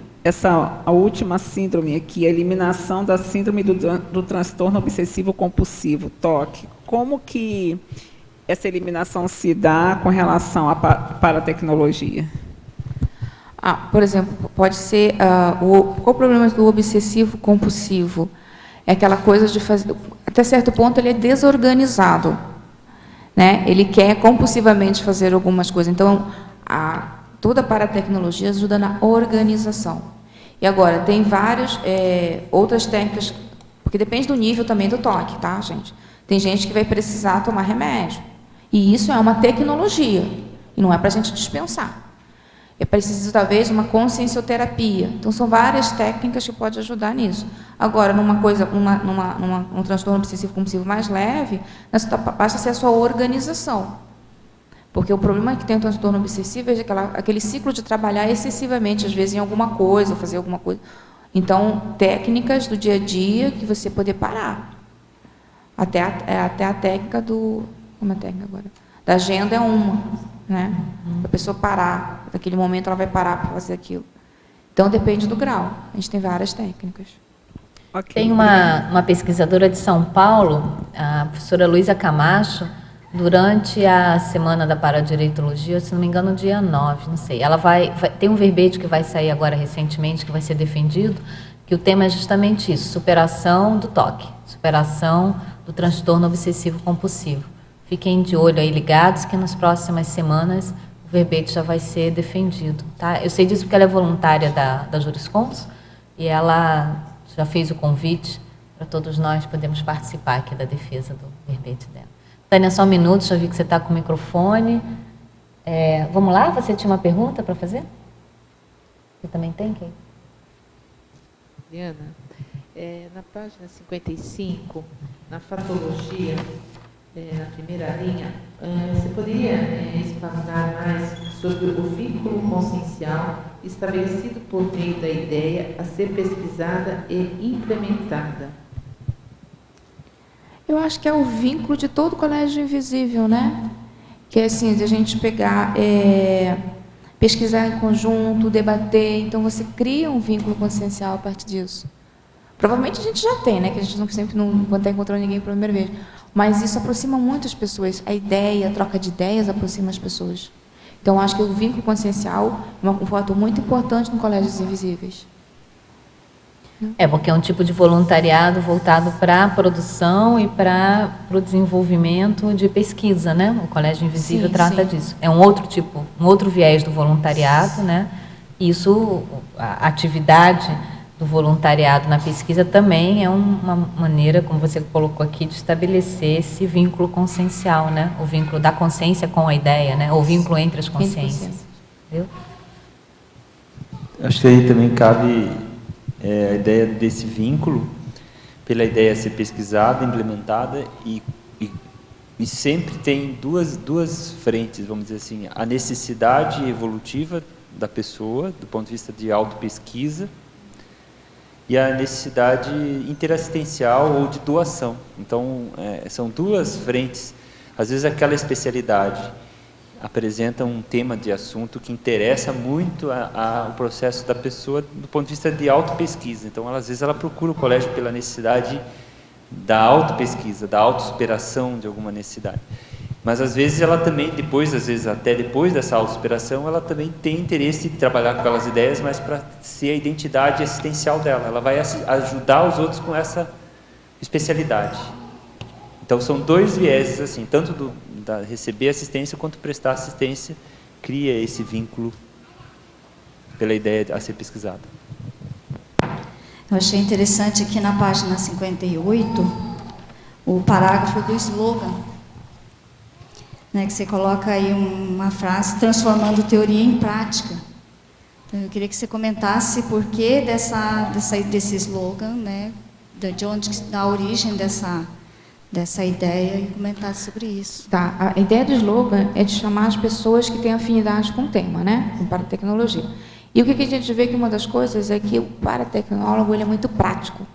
a última síndrome aqui, a eliminação da síndrome do transtorno obsessivo compulsivo, TOC. Como que essa eliminação se dá com relação à paratecnologia? Por exemplo, pode ser... qual o problema do obsessivo compulsivo? É aquela coisa de fazer... Até certo ponto, ele é desorganizado, né? Ele quer compulsivamente fazer algumas coisas. Então, toda a paratecnologia ajuda na organização. E agora, tem várias outras técnicas, porque depende do nível também do toque, tá, gente? Tem gente que vai precisar tomar remédio. E isso é uma tecnologia, e não é para a gente dispensar. É preciso, talvez, uma consciencioterapia. Então, são várias técnicas que podem ajudar nisso. Agora, num transtorno obsessivo compulsivo mais leve, basta ser a sua organização. Porque o problema que tem o transtorno obsessivo é aquele ciclo de trabalhar excessivamente, às vezes, em alguma coisa, ou fazer alguma coisa. Então, técnicas do dia a dia que você poder parar. Até a técnica do... Como é a técnica agora? Da agenda é uma, né? A pessoa parar. Naquele momento, ela vai parar para fazer aquilo. Então, depende do grau. A gente tem várias técnicas. Okay. Tem uma pesquisadora de São Paulo, a professora Luísa Camacho, durante a semana da paradireitologia, se não me engano, dia 9, não sei. Ela tem um verbete que vai sair agora recentemente, que vai ser defendido, que o tema é justamente isso, superação do toque, superação do transtorno obsessivo compulsivo. Fiquem de olho aí ligados, que nas próximas semanas o verbete já vai ser defendido, tá? Eu sei disso porque ela é voluntária da Juriscons e ela já fez o convite para todos nós podermos participar aqui da defesa do verbete dela. Tânia, só um minuto, já vi que você está com o microfone. Vamos lá? Você tinha uma pergunta para fazer? Você também tem, Kay? Diana, na página 55, na fatologia, na primeira linha, você poderia explanar mais sobre o vínculo consciencial estabelecido por meio da ideia a ser pesquisada e implementada? Eu acho que é o vínculo de todo o colégio invisível, né? Que é assim, de a gente pegar, pesquisar em conjunto, debater. Então, você cria um vínculo consciencial a partir disso. Provavelmente a gente já tem, né? Que a gente não sempre não está encontrando ninguém pela primeira vez. Mas isso aproxima muito as pessoas. A ideia, a troca de ideias aproxima as pessoas. Então, acho que o vínculo consciencial é um fator muito importante no Colégios Invisíveis. Porque é um tipo de voluntariado voltado para a produção e para o desenvolvimento de pesquisa, né? O Colégio Invisível trata disso. É um outro tipo, um outro viés do voluntariado, né? Isso, a atividade do voluntariado na pesquisa também é uma maneira, como você colocou aqui, de estabelecer esse vínculo consciencial, né? O vínculo da consciência com a ideia, né? O vínculo entre as consciências. Entendeu? Acho que aí também cabe a ideia desse vínculo, pela ideia ser pesquisada, implementada e sempre tem duas frentes, vamos dizer assim, a necessidade evolutiva da pessoa, do ponto de vista de autopesquisa, e a necessidade interassistencial ou de doação. Então, são duas frentes. Às vezes, aquela especialidade apresenta um tema de assunto que interessa muito ao processo da pessoa do ponto de vista de autopesquisa. Então, às vezes, ela procura o colégio pela necessidade da autopesquisa, da autossuperação de alguma necessidade. Mas, às vezes, ela também, até depois dessa autossuperação, ela também tem interesse em trabalhar com aquelas ideias, mas para ser a identidade assistencial dela. Ela vai ajudar os outros com essa especialidade. Então, são dois vieses, assim, tanto da receber assistência quanto prestar assistência, cria esse vínculo pela ideia a ser pesquisada. Eu achei interessante aqui na página 58, o parágrafo do slogan, né, que você coloca aí uma frase, transformando teoria em prática. Então, eu queria que você comentasse por que desse slogan, né, de onde da origem dessa ideia, e comentasse sobre isso. Tá, a ideia do slogan é de chamar as pessoas que têm afinidade com o tema, né, com paratecnologia. E o que a gente vê que uma das coisas é que o paratecnólogo ele é muito prático.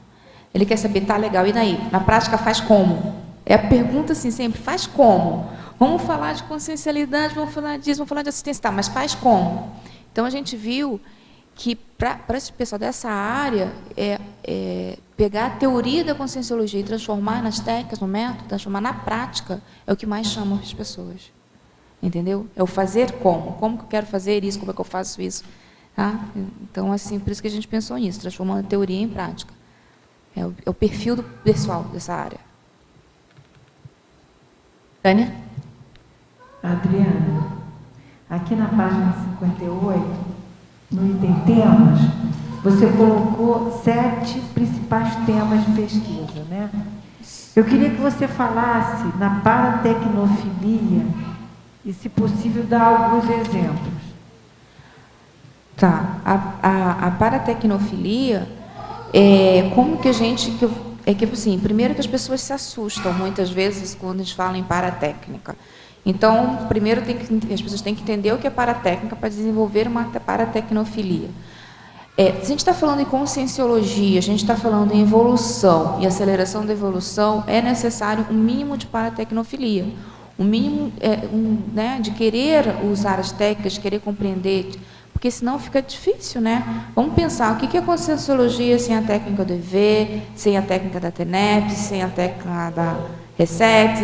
Ele quer saber, tá legal, e daí? Na prática faz como? É a pergunta assim sempre, faz como? Vamos falar de consciencialidade, vamos falar disso, vamos falar de assistência, tá, mas faz como? Então a gente viu que para esse pessoal dessa área, pegar a teoria da conscienciologia e transformar nas técnicas, no método, transformar na prática, é o que mais chama as pessoas. Entendeu? É o fazer como. Como que eu quero fazer isso? Como é que eu faço isso? Tá? Então, assim, por isso que a gente pensou nisso, transformando a teoria em prática. É o perfil do pessoal dessa área. Tânia? Adriana, aqui na página 58, no item temas, você colocou 7 principais temas de pesquisa, né? Eu queria que você falasse na paratecnofilia e, se possível, dar alguns exemplos. Tá. A paratecnofilia como que a gente... assim, primeiro que as pessoas se assustam muitas vezes quando a gente fala em paratécnica. Então, primeiro as pessoas têm que entender o que é paratécnica para desenvolver uma paratecnofilia. Se a gente está falando em conscienciologia, a gente está falando em evolução e aceleração da evolução, é necessário um mínimo de paratecnofilia. Um mínimo né, de querer usar as técnicas, de querer compreender, porque senão fica difícil, né? Vamos pensar, o que é conscienciologia sem a técnica do EV, sem a técnica da TENEP, sem a técnica da RESET,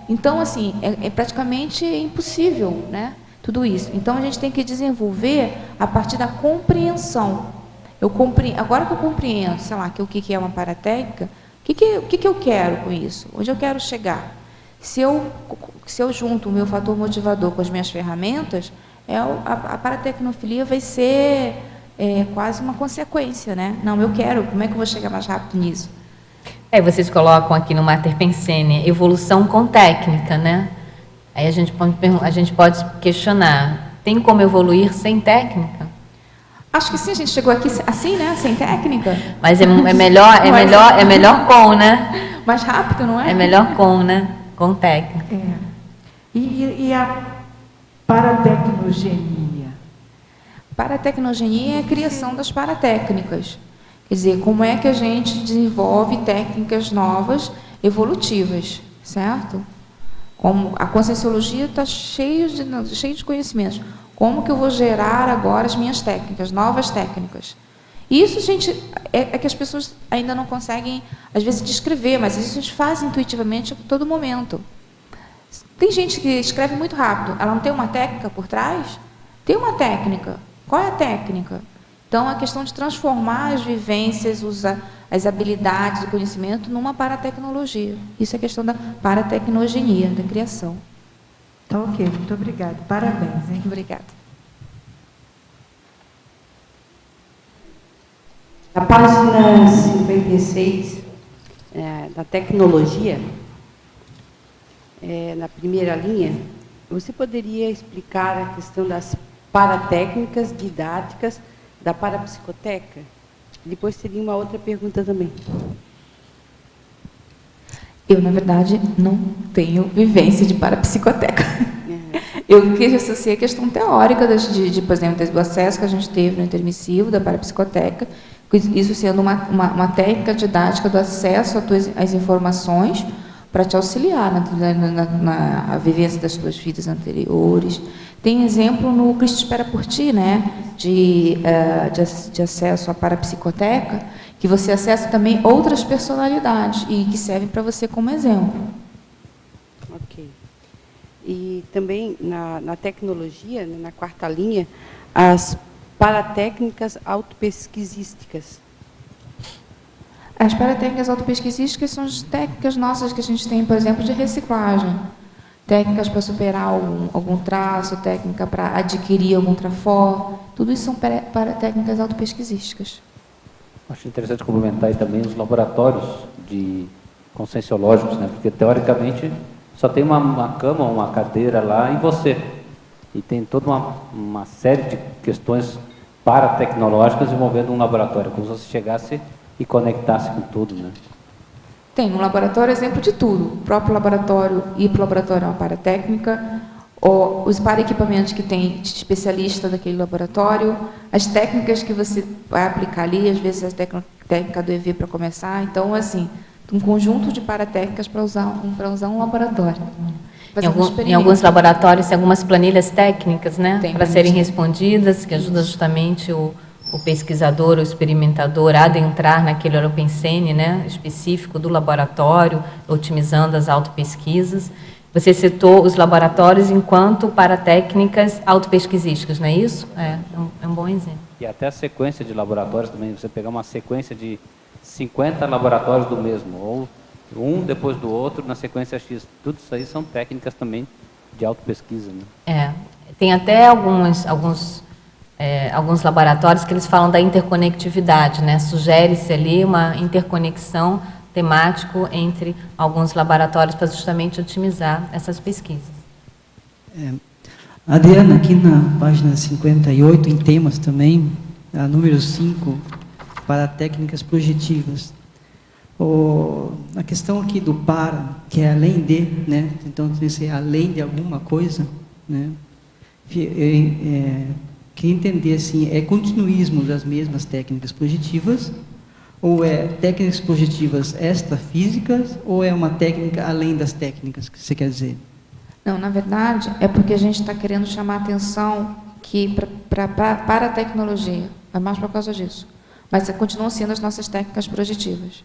Então, assim, é praticamente impossível, né? Tudo isso. Então, a gente tem que desenvolver a partir da compreensão. Agora que eu compreendo, sei lá, o que é uma paratécnica, o que eu quero com isso? Onde eu quero chegar? Se eu junto o meu fator motivador com as minhas ferramentas, a paratecnofilia vai ser quase uma consequência, né? Não, eu quero, como é que eu vou chegar mais rápido nisso? Vocês colocam aqui no Mater Pensene, evolução com técnica, né? Aí a gente pode questionar, tem como evoluir sem técnica? Acho que sim, a gente chegou aqui assim, né? Sem técnica. Mas é melhor com, né? Mais rápido, não é? É melhor com, né? Com técnica. E a paratecnogenia? Paratecnogenia é a criação das paratécnicas. Quer dizer, como é que a gente desenvolve técnicas novas, evolutivas, certo? Como a conscienciologia está cheia de conhecimentos. Como que eu vou gerar agora as minhas técnicas, novas técnicas? Isso, gente, é que as pessoas ainda não conseguem, às vezes, descrever, mas isso a gente faz intuitivamente a todo momento. Tem gente que escreve muito rápido. Ela não tem uma técnica por trás? Tem uma técnica. Qual é a técnica? Então, a questão de transformar as vivências, as habilidades, o conhecimento numa paratecnologia. Isso é a questão da paratecnogenia, da criação. Tá ok, muito obrigada. Parabéns, hein? Obrigada. Na página 56, da tecnologia, na primeira linha, você poderia explicar a questão das paratécnicas didáticas da parapsicoteca? Depois teria uma outra pergunta também. Eu, na verdade, não tenho vivência de parapsicoteca. Eu que associei a questão teórica, por exemplo, do acesso que a gente teve no intermissivo, da parapsicoteca, isso sendo uma técnica didática do acesso às informações para te auxiliar na vivência das tuas vidas anteriores. Tem exemplo no Cristo Espera por Ti, né, de acesso à parapsicoteca, que você acessa também outras personalidades e que servem para você como exemplo. Ok. E também na tecnologia, né, na quarta linha, as paratécnicas autopesquisísticas. As paratécnicas autopesquisísticas são as técnicas nossas que a gente tem, por exemplo, de reciclagem. Técnicas para superar algum traço, técnica para adquirir algum trafó. Tudo isso são técnicas autopesquisísticas. Acho interessante complementar aí também os laboratórios conscienciológicos, né? Porque, teoricamente, só tem uma cama, uma cadeira lá em você. E tem toda uma série de questões paratecnológicas envolvendo um laboratório, como se você chegasse e conectasse com tudo, né? Tem um laboratório exemplo de tudo. O próprio laboratório, ir para o laboratório é uma paratécnica, os para-equipamentos que tem de especialista daquele laboratório, as técnicas que você vai aplicar ali, às vezes a técnica do EV para começar. Então, assim, um conjunto de paratécnicas para usar um laboratório. Em alguns laboratórios tem algumas planilhas técnicas, né, para serem respondidas, que ajuda justamente o pesquisador, o experimentador a adentrar naquele Europensene, né, específico do laboratório, otimizando as autopesquisas. Você citou os laboratórios enquanto para técnicas autopesquisísticas, não é isso? É um bom exemplo. E até a sequência de laboratórios também, você pegar uma sequência de 50 laboratórios do mesmo, ou um depois do outro, na sequência X. Tudo isso aí são técnicas também de autopesquisa, né? Tem até alguns laboratórios que eles falam da interconectividade, né? Sugere-se ali uma interconexão temático entre alguns laboratórios para justamente otimizar essas pesquisas. Adriana, aqui na página 58, em temas também, a número 5, para técnicas projetivas. A questão aqui do para, que é além de, né? Então, tem que ser além de alguma coisa, né? Queria entender, assim, é continuismo das mesmas técnicas projetivas, ou é técnicas projetivas extrafísicas, ou é uma técnica além das técnicas, que você quer dizer? Não, na verdade, é porque a gente está querendo chamar a atenção para a tecnologia, é mais por causa disso. Mas continuam sendo as nossas técnicas projetivas.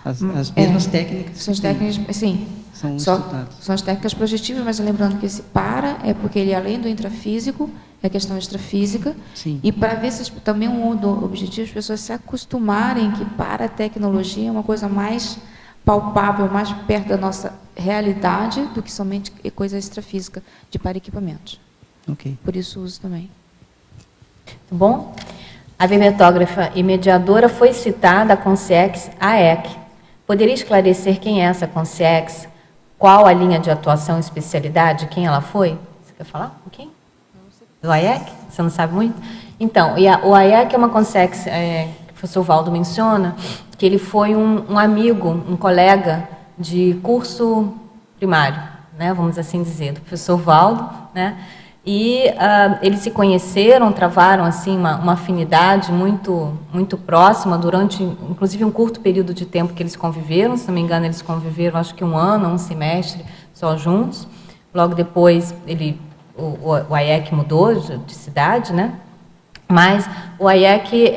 As mesmas técnicas? São as técnicas, sim. São as técnicas projetivas, mas lembrando que esse para é porque ele, além do intrafísico, é questão extrafísica. Sim. E para ver se também um objetivo, as pessoas se acostumarem que para a tecnologia é uma coisa mais palpável, mais perto da nossa realidade do que somente coisa extrafísica de para equipamentos. Ok. Por isso uso também. Tá bom? A verbetógrafa e mediadora foi citada a Consciex AEC. Poderia esclarecer quem é essa Consciex? Qual a linha de atuação e especialidade? Quem ela foi? Você quer falar um pouquinho? Do AEC? Você não sabe muito? Então, o AEC é uma Consciex, que o professor Valdo menciona, que ele foi um amigo, um colega de curso primário, né, vamos assim dizer, do professor Valdo, né? E eles se conheceram, travaram assim uma afinidade muito próxima durante, inclusive, um curto período de tempo que eles conviveram. Se não me engano, eles conviveram, acho que um ano, um semestre, só juntos. Logo depois, o AEC mudou de cidade, né? Mas o AEC,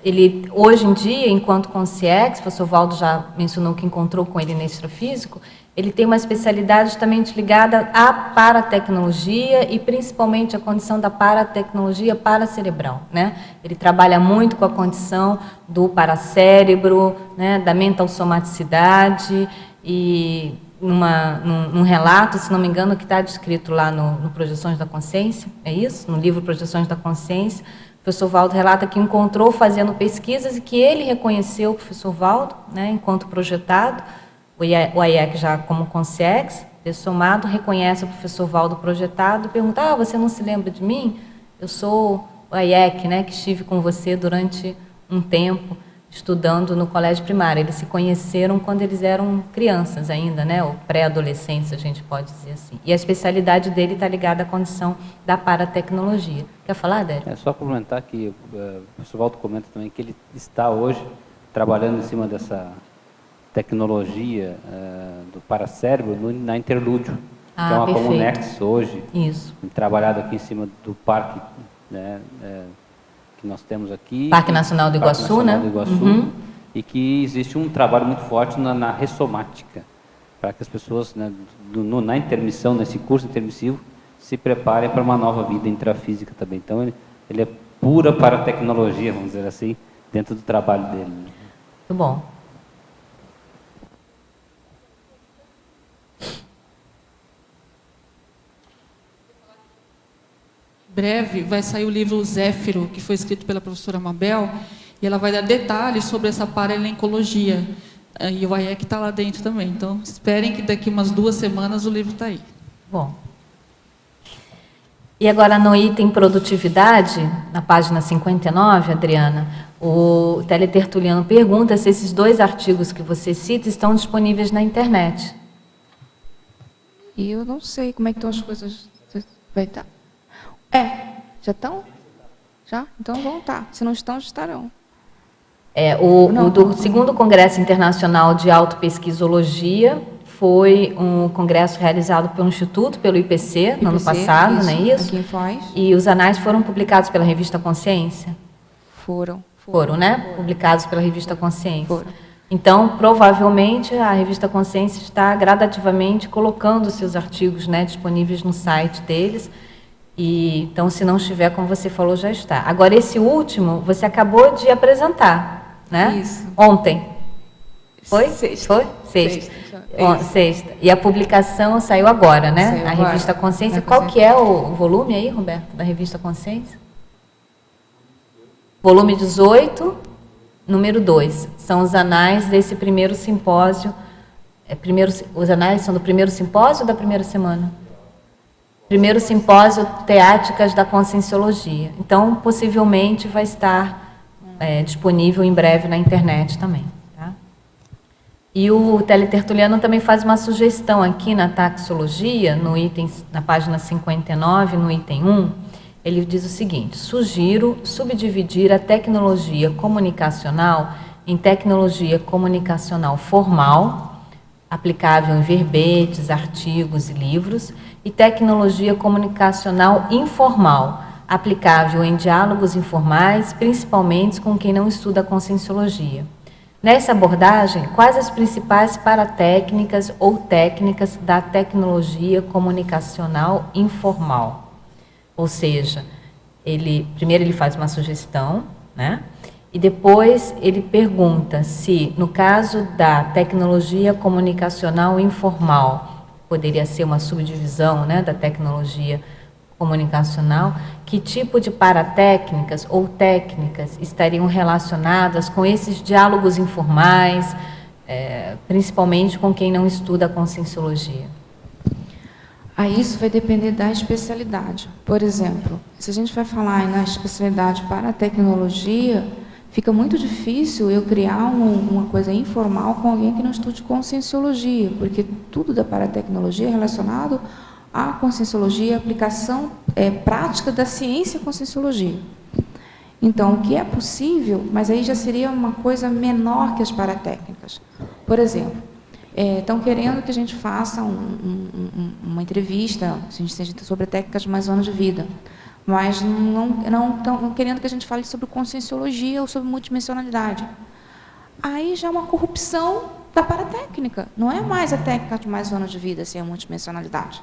ele, hoje em dia, enquanto Consciex, o professor Valdo já mencionou que encontrou com ele no extrafísico, ele tem uma especialidade justamente ligada à paratecnologia e principalmente a condição da paratecnologia paracerebral, né? Ele trabalha muito com a condição do paracérebro, né, da mental somaticidade e num relato, se não me engano, que está descrito lá no Projeções da Consciência, é isso? No livro Projeções da Consciência, o professor Valdo relata que encontrou fazendo pesquisas e que ele reconheceu o professor Valdo, né, enquanto projetado. O AEC já como Consciex, somado, reconhece o professor Valdo projetado e pergunta: você não se lembra de mim? Eu sou o AEC, né, que estive com você durante um tempo estudando no colégio primário. Eles se conheceram quando eles eram crianças ainda, né? Ou pré-adolescentes, a gente pode dizer assim. E a especialidade dele está ligada à condição da paratecnologia. Quer falar, Délio? É só complementar que o professor Waldo comenta também que ele está hoje trabalhando em cima dessa tecnologia do paracérebro na Interlúdio, que é uma perfeito. Comunex hoje. Isso. Trabalhado aqui em cima do parque, né, que nós temos aqui. Parque Nacional do Iguaçu, Parque Nacional né? do Iguaçu, e que existe um trabalho muito forte na ressomática, para que as pessoas, né, na intermissão, nesse curso intermissivo, se preparem para uma nova vida intrafísica também. Então, ele é pura para a tecnologia, vamos dizer assim, dentro do trabalho dele. Muito bom. Breve vai sair o livro Zéfiro, que foi escrito pela professora Mabel, e ela vai dar detalhes sobre essa paralencologia. E o AIEC está lá dentro também. Então, esperem que daqui umas 2 semanas o livro está aí. Bom. E agora, no item produtividade, na página 59, Adriana, o teletertuliano pergunta se esses 2 artigos que você cita estão disponíveis na internet. E eu não sei como é que estão as coisas. Vai estar? Já estão? Já? Então vão estar. Se não estão, estarão. O do segundo Congresso Internacional de Autopesquisologia foi um congresso realizado pelo Instituto, pelo IPC, no ano passado, isso, não é isso? Aqui em Foz. E os anais foram publicados pela revista Consciência? Foram, né? Publicados pela revista Consciência. Foram. Então, provavelmente, a revista Consciência está gradativamente colocando seus artigos, né, disponíveis no site deles. E, então, se não estiver, como você falou, já está. Agora, esse último, você acabou de apresentar, né? Isso. Ontem. Foi? Sexta. Foi? Sexta. Sexta. E a publicação saiu agora, né? Saiu a agora. revista Consciência. Qual que é o volume aí, Roberto, da revista Consciência? Volume 18, número 2. São os anais desse primeiro simpósio. Os anais são do primeiro simpósio ou da primeira semana? Primeiro simpósio Teáticas da Conscienciologia. Então, possivelmente vai estar disponível em breve na internet também. Tá? E o teletertuliano também faz uma sugestão aqui na taxologia, no item, na página 59, no item 1, ele diz o seguinte: sugiro subdividir a tecnologia comunicacional em tecnologia comunicacional formal, aplicável em verbetes, artigos e livros, e tecnologia comunicacional informal, aplicável em diálogos informais, principalmente com quem não estuda a conscienciologia. Nessa abordagem, quais as principais paratécnicas ou técnicas da tecnologia comunicacional informal? Ou seja, primeiro ele faz uma sugestão, né? E depois ele pergunta se, no caso da tecnologia comunicacional informal, poderia ser uma subdivisão, né, da tecnologia comunicacional, que tipo de paratécnicas ou técnicas estariam relacionadas com esses diálogos informais, principalmente com quem não estuda a conscienciologia? Aí isso vai depender da especialidade. Por exemplo, se a gente vai falar na especialidade paratecnologia, fica muito difícil eu criar uma coisa informal com alguém que não estude conscienciologia, porque tudo da paratecnologia é relacionado à conscienciologia, aplicação prática da ciência conscienciologia. Então, o que é possível, mas aí já seria uma coisa menor que as paratécnicas. Por exemplo, estão querendo que a gente faça uma entrevista sobre técnicas de mais anos de vida, mas não estão querendo que a gente fale sobre conscienciologia ou sobre multidimensionalidade. Aí já é uma corrupção da paratécnica. Não é mais a técnica de mais anos de vida sem a multidimensionalidade.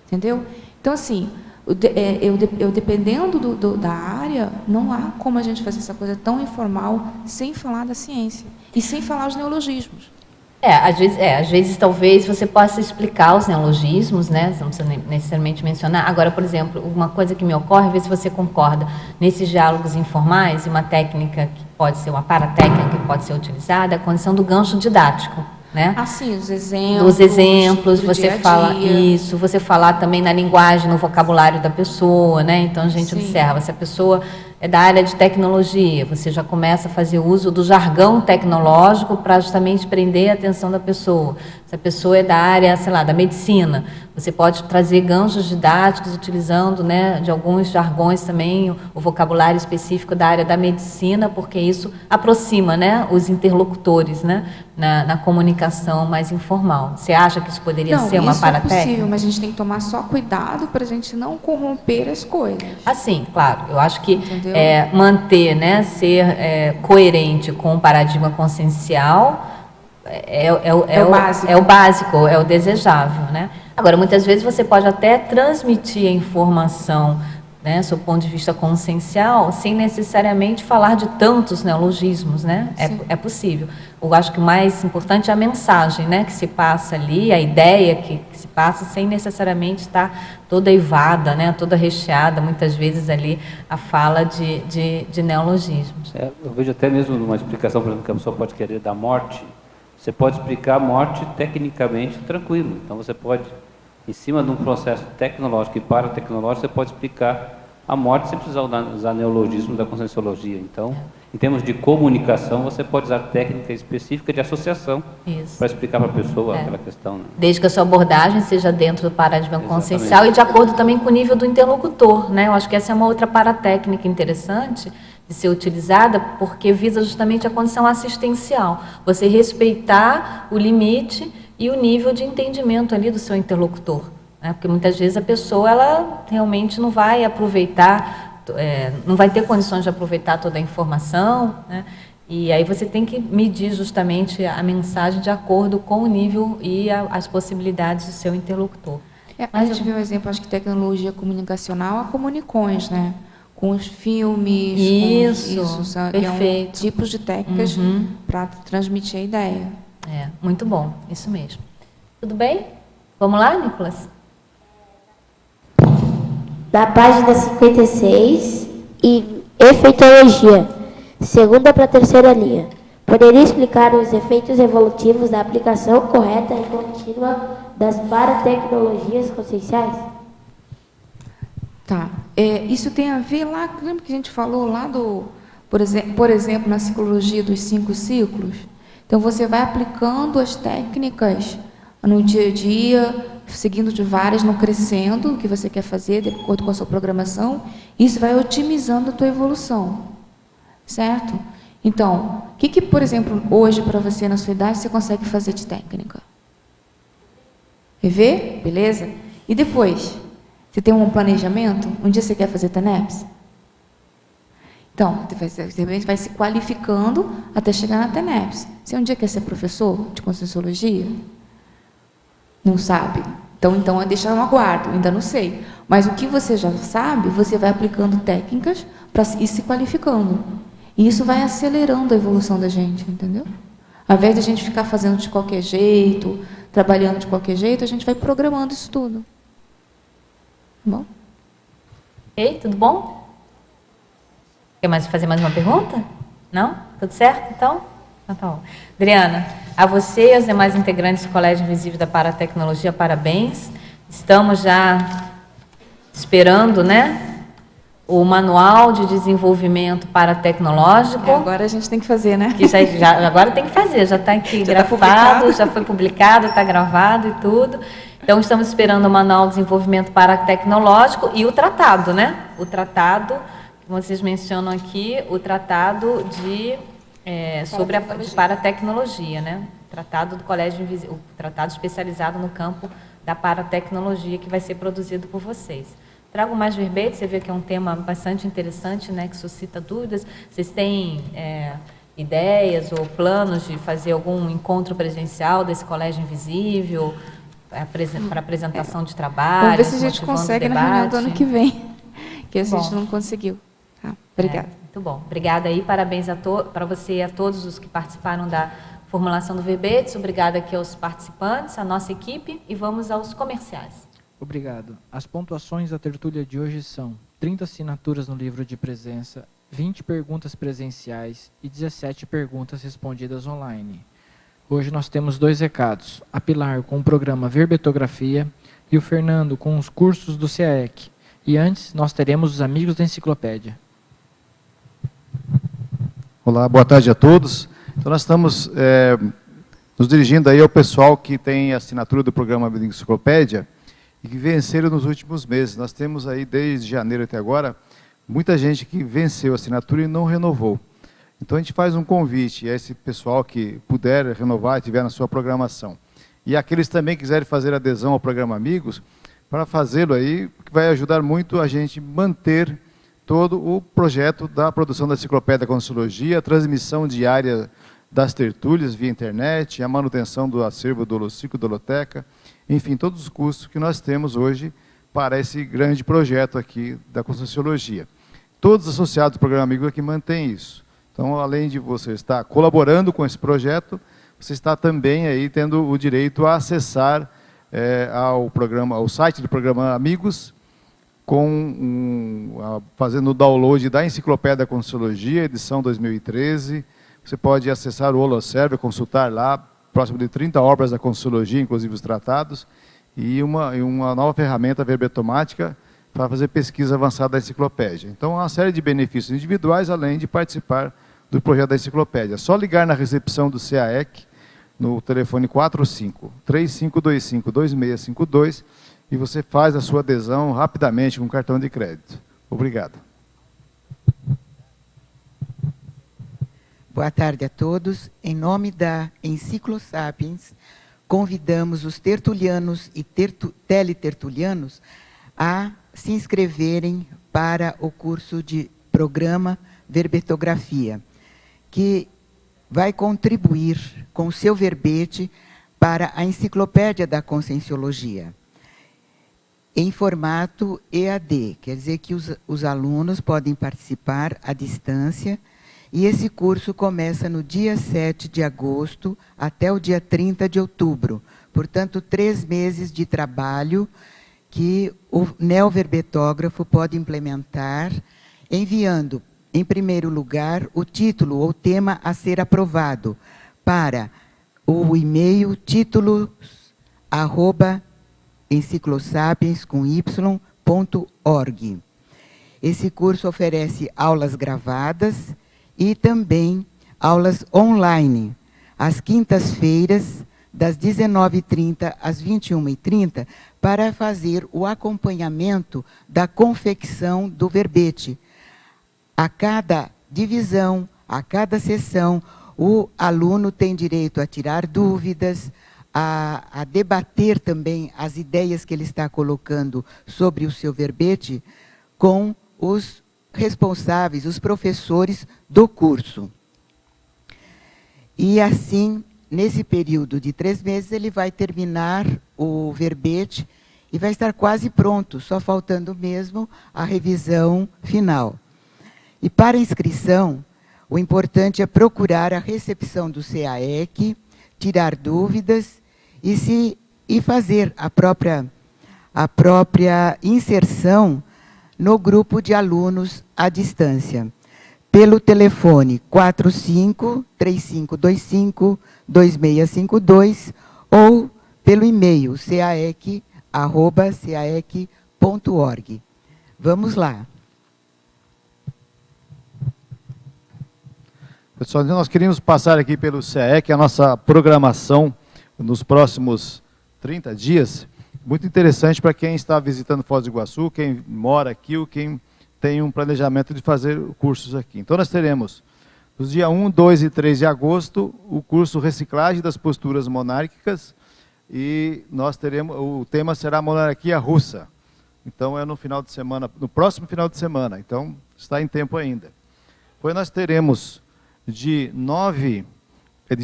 Entendeu? Então, assim, eu dependendo da área, não há como a gente fazer essa coisa tão informal sem falar da ciência e sem falar os neologismos. Às vezes talvez você possa explicar os neologismos, né? Você não precisa necessariamente mencionar. Agora, por exemplo, uma coisa que me ocorre, ver se você concorda, nesses diálogos informais, uma técnica que pode ser, uma paratécnica que pode ser utilizada, é a condição do gancho didático, né? Assim, os exemplos. Os exemplos, você dia a fala dia. isso, você falar também na linguagem, no vocabulário da pessoa, né? Então a gente observa, se a pessoa é da área de tecnologia, você já começa a fazer uso do jargão tecnológico para justamente prender a atenção da pessoa. Se a pessoa é da área, sei lá, da medicina, você pode trazer ganchos didáticos utilizando, né, de alguns jargões também, o vocabulário específico da área da medicina, porque isso aproxima, né, os interlocutores, né, na comunicação mais informal. Você acha que isso poderia ser uma paratécnica? É possível, mas a gente tem que tomar só cuidado para a gente não corromper as coisas. Assim, claro, eu acho que manter, né, ser coerente com o paradigma consciencial é o básico, é o desejável, né? Agora, muitas vezes você pode até transmitir a informação, né, sob o ponto de vista consciencial, sem necessariamente falar de tantos neologismos, né? É possível. Eu acho que o mais importante é a mensagem, né, que se passa ali, a ideia que se passa, sem necessariamente estar toda eivada, né, toda recheada, muitas vezes ali, a fala de neologismos. Eu vejo até mesmo numa explicação, por exemplo, que a pessoa pode querer da morte, você pode explicar a morte tecnicamente tranquilo. Então, você pode, em cima de um processo tecnológico e paratecnológico, você pode explicar a morte sem precisar usar neologismo da conscienciologia. Então, em termos de comunicação, você pode usar técnica específica de associação para explicar para a pessoa aquela questão. Né? Desde que a sua abordagem seja dentro do paradigma consciencial e de acordo também com o nível do interlocutor, né? Eu acho que essa é uma outra paratécnica interessante de ser utilizada, porque visa justamente a condição assistencial. Você respeitar o limite e o nível de entendimento ali do seu interlocutor. Né? Porque muitas vezes a pessoa ela realmente não vai aproveitar, não vai ter condições de aproveitar toda a informação, né? E aí você tem que medir justamente a mensagem de acordo com o nível e as possibilidades do seu interlocutor. A gente viu um exemplo, acho que tecnologia comunicacional, a Comunicões, né? Com os filmes, isso, sabe? Perfeito. Que é tipos de técnicas para transmitir a ideia. Muito bom, isso mesmo. Tudo bem? Vamos lá, Nicolas? Na página 56, em efeitologia, segunda para terceira linha, poderia explicar os efeitos evolutivos da aplicação correta e contínua das paratecnologias conscienciais? Tá. Isso tem a ver lá, lembra que a gente falou lá por exemplo, na psicologia dos 5 ciclos? Então, você vai aplicando as técnicas no dia a dia, seguindo de várias, não crescendo o que você quer fazer, de acordo com a sua programação, isso vai otimizando a tua evolução, certo? Então, o que, por exemplo, hoje, para você, na sua idade, você consegue fazer de técnica? Rever? Beleza? E depois? Você tem um planejamento? Um dia você quer fazer TENEPS? Então, você vai se qualificando até chegar na TENEPS. Você um dia quer ser professor de conscienciologia? Não sabe? Então deixa no aguardo, ainda não sei. Mas o que você já sabe, você vai aplicando técnicas para ir se qualificando. E isso vai acelerando a evolução da gente, entendeu? Ao invés de a gente ficar fazendo de qualquer jeito, trabalhando de qualquer jeito, a gente vai programando isso tudo. Bom? Ok, tudo bom? Quer fazer mais uma pergunta? Não? Tudo certo, então? Então tá bom. Adriana, a você e aos demais integrantes do Colégio Invisível da Paratecnologia, parabéns. Estamos já esperando, né, o Manual de Desenvolvimento Paratecnológico. Agora a gente tem que fazer, né? Que agora tem que fazer, já está aqui grafado, já foi publicado, está gravado e tudo. Então, estamos esperando o Manual de Desenvolvimento Paratecnológico e o tratado, né? O tratado, que vocês mencionam aqui, o tratado sobre de paratecnologia, né? O tratado do Colégio Invisível, o tratado especializado no campo da paratecnologia, que vai ser produzido por vocês. Trago mais verbetes, você vê que é um tema bastante interessante, né? Que suscita dúvidas. Vocês têm ideias ou planos de fazer algum encontro presencial desse Colégio Invisível? Para apresentação de trabalho. Vamos ver se a gente consegue na reunião do ano que vem, que a gente não conseguiu. Tá, obrigada. Muito bom. Obrigada aí, parabéns para você e a todos os que participaram da formulação do verbetes. Obrigada aqui aos participantes, à nossa equipe, e vamos aos comerciais. Obrigado. As pontuações da tertúlia de hoje são 30 assinaturas no livro de presença, 20 perguntas presenciais e 17 perguntas respondidas online. Hoje nós temos 2 recados, a Pilar com o programa Verbetografia e o Fernando com os cursos do CAEC. E antes nós teremos os amigos da enciclopédia. Olá, boa tarde a todos. Então, nós estamos nos dirigindo aí ao pessoal que tem assinatura do programa Enciclopédia e que venceram nos últimos meses. Nós temos aí, desde janeiro até agora, muita gente que venceu a assinatura e não renovou. Então, a gente faz um convite a esse pessoal que puder renovar e tiver na sua programação. E aqueles também que quiserem fazer adesão ao programa Amigos, para fazê-lo aí, que vai ajudar muito a gente manter todo o projeto da produção da Enciclopédia da Conscienciologia, a transmissão diária das tertúlias via internet, a manutenção do acervo do Holociclo, da Holoteca, enfim, todos os custos que nós temos hoje para esse grande projeto aqui da Conscienciologia. Todos os associados do programa Amigos aqui mantêm isso. Então, além de você estar colaborando com esse projeto, você está também aí tendo o direito a acessar ao site do programa Amigos, fazendo o download da Enciclopédia da Conscienciologia, edição 2013. Você pode acessar o Holoserve, consultar lá, próximo de 30 obras da Conscienciologia, inclusive os tratados, e uma nova ferramenta verbetomática para fazer pesquisa avançada da enciclopédia. Então, há uma série de benefícios individuais, além de participar do projeto da enciclopédia. É só ligar na recepção do CAEC, no telefone 4525-2652, e você faz a sua adesão rapidamente com cartão de crédito. Obrigado. Boa tarde a todos. Em nome da Enciclosapiens, convidamos os tertulianos e teletertulianos a se inscreverem para o curso de programa Verbetografia, que vai contribuir com o seu verbete para a Enciclopédia da Conscienciologia, em formato EAD, quer dizer que os alunos podem participar à distância, e esse curso começa no dia 7 de agosto até o dia 30 de outubro. Portanto, 3 meses de trabalho que o neoverbetógrafo pode implementar, enviando, em primeiro lugar, o título ou tema a ser aprovado para o e-mail títulos@enciclosapiens.org. Esse curso oferece aulas gravadas e também aulas online, às quintas-feiras, das 19h30 às 21h30, para fazer o acompanhamento da confecção do verbete. A cada divisão, a cada sessão, o aluno tem direito a tirar dúvidas, a debater também as ideias que ele está colocando sobre o seu verbete com os responsáveis, os professores do curso. E assim, nesse período de 3 meses, ele vai terminar o verbete e vai estar quase pronto, só faltando mesmo a revisão final. E para inscrição, o importante é procurar a recepção do CAEC, tirar dúvidas e fazer a própria inserção no grupo de alunos à distância, pelo telefone 45-3525-2652 ou pelo e-mail caec@caec.org. Vamos lá. Pessoal, nós queríamos passar aqui pelo CAEC a nossa programação nos próximos 30 dias. Muito interessante para quem está visitando Foz do Iguaçu, quem mora aqui ou quem tem um planejamento de fazer cursos aqui. Então, nós teremos, nos dias 1, 2 e 3 de agosto, o curso Reciclagem das Posturas Monárquicas, e nós teremos, o tema será Monarquia Russa. Então, é no final de semana, no próximo final de semana, então está em tempo ainda. Depois nós teremos de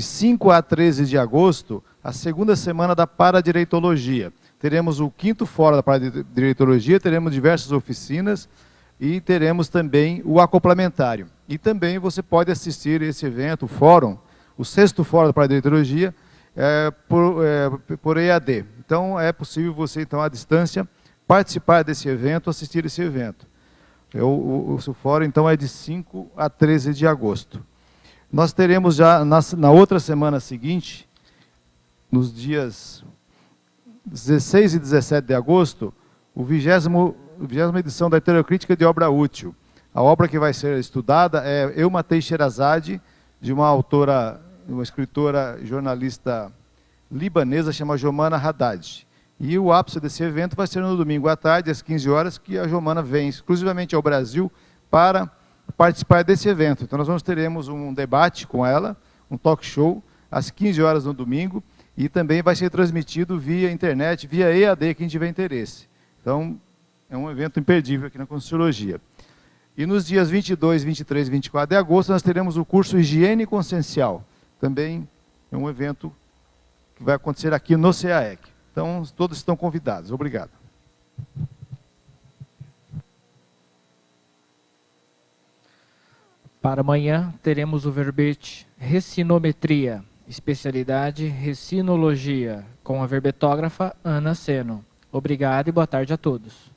5 a 13 de agosto, a segunda semana da Paradireitologia. Teremos o 5º Fórum da Paradireitologia, teremos diversas oficinas e teremos também o acoplamentário. E também você pode assistir esse evento, o fórum, o 6º Fórum da Paradireitologia, por EAD. Então, é possível você, então, à distância, participar desse evento, assistir esse evento. O fórum, então, é de 5 a 13 de agosto. Nós teremos já, na outra semana seguinte, nos dias 16 e 17 de agosto, a 20ª edição da Heterocrítica de Obra Útil. A obra que vai ser estudada é Euma Teixeirazade, de uma autora, uma escritora jornalista libanesa chamada Jomana Haddad. E o ápice desse evento vai ser no domingo à tarde, às 15 horas, que a Jomana vem exclusivamente ao Brasil para participar desse evento. Então nós teremos um debate com ela, um talk show, às 15 horas no domingo, e também vai ser transmitido via internet, via EAD, quem tiver interesse. Então, é um evento imperdível aqui na Conscienciologia. E nos dias 22, 23 e 24 de agosto, nós teremos o curso Higiene Consciencial. Também é um evento que vai acontecer aqui no CAEC. Então, todos estão convidados. Obrigado. Para amanhã, teremos o verbete Recinometria, especialidade Recinologia, com a verbetógrafa Ana Seno. Obrigado e boa tarde a todos.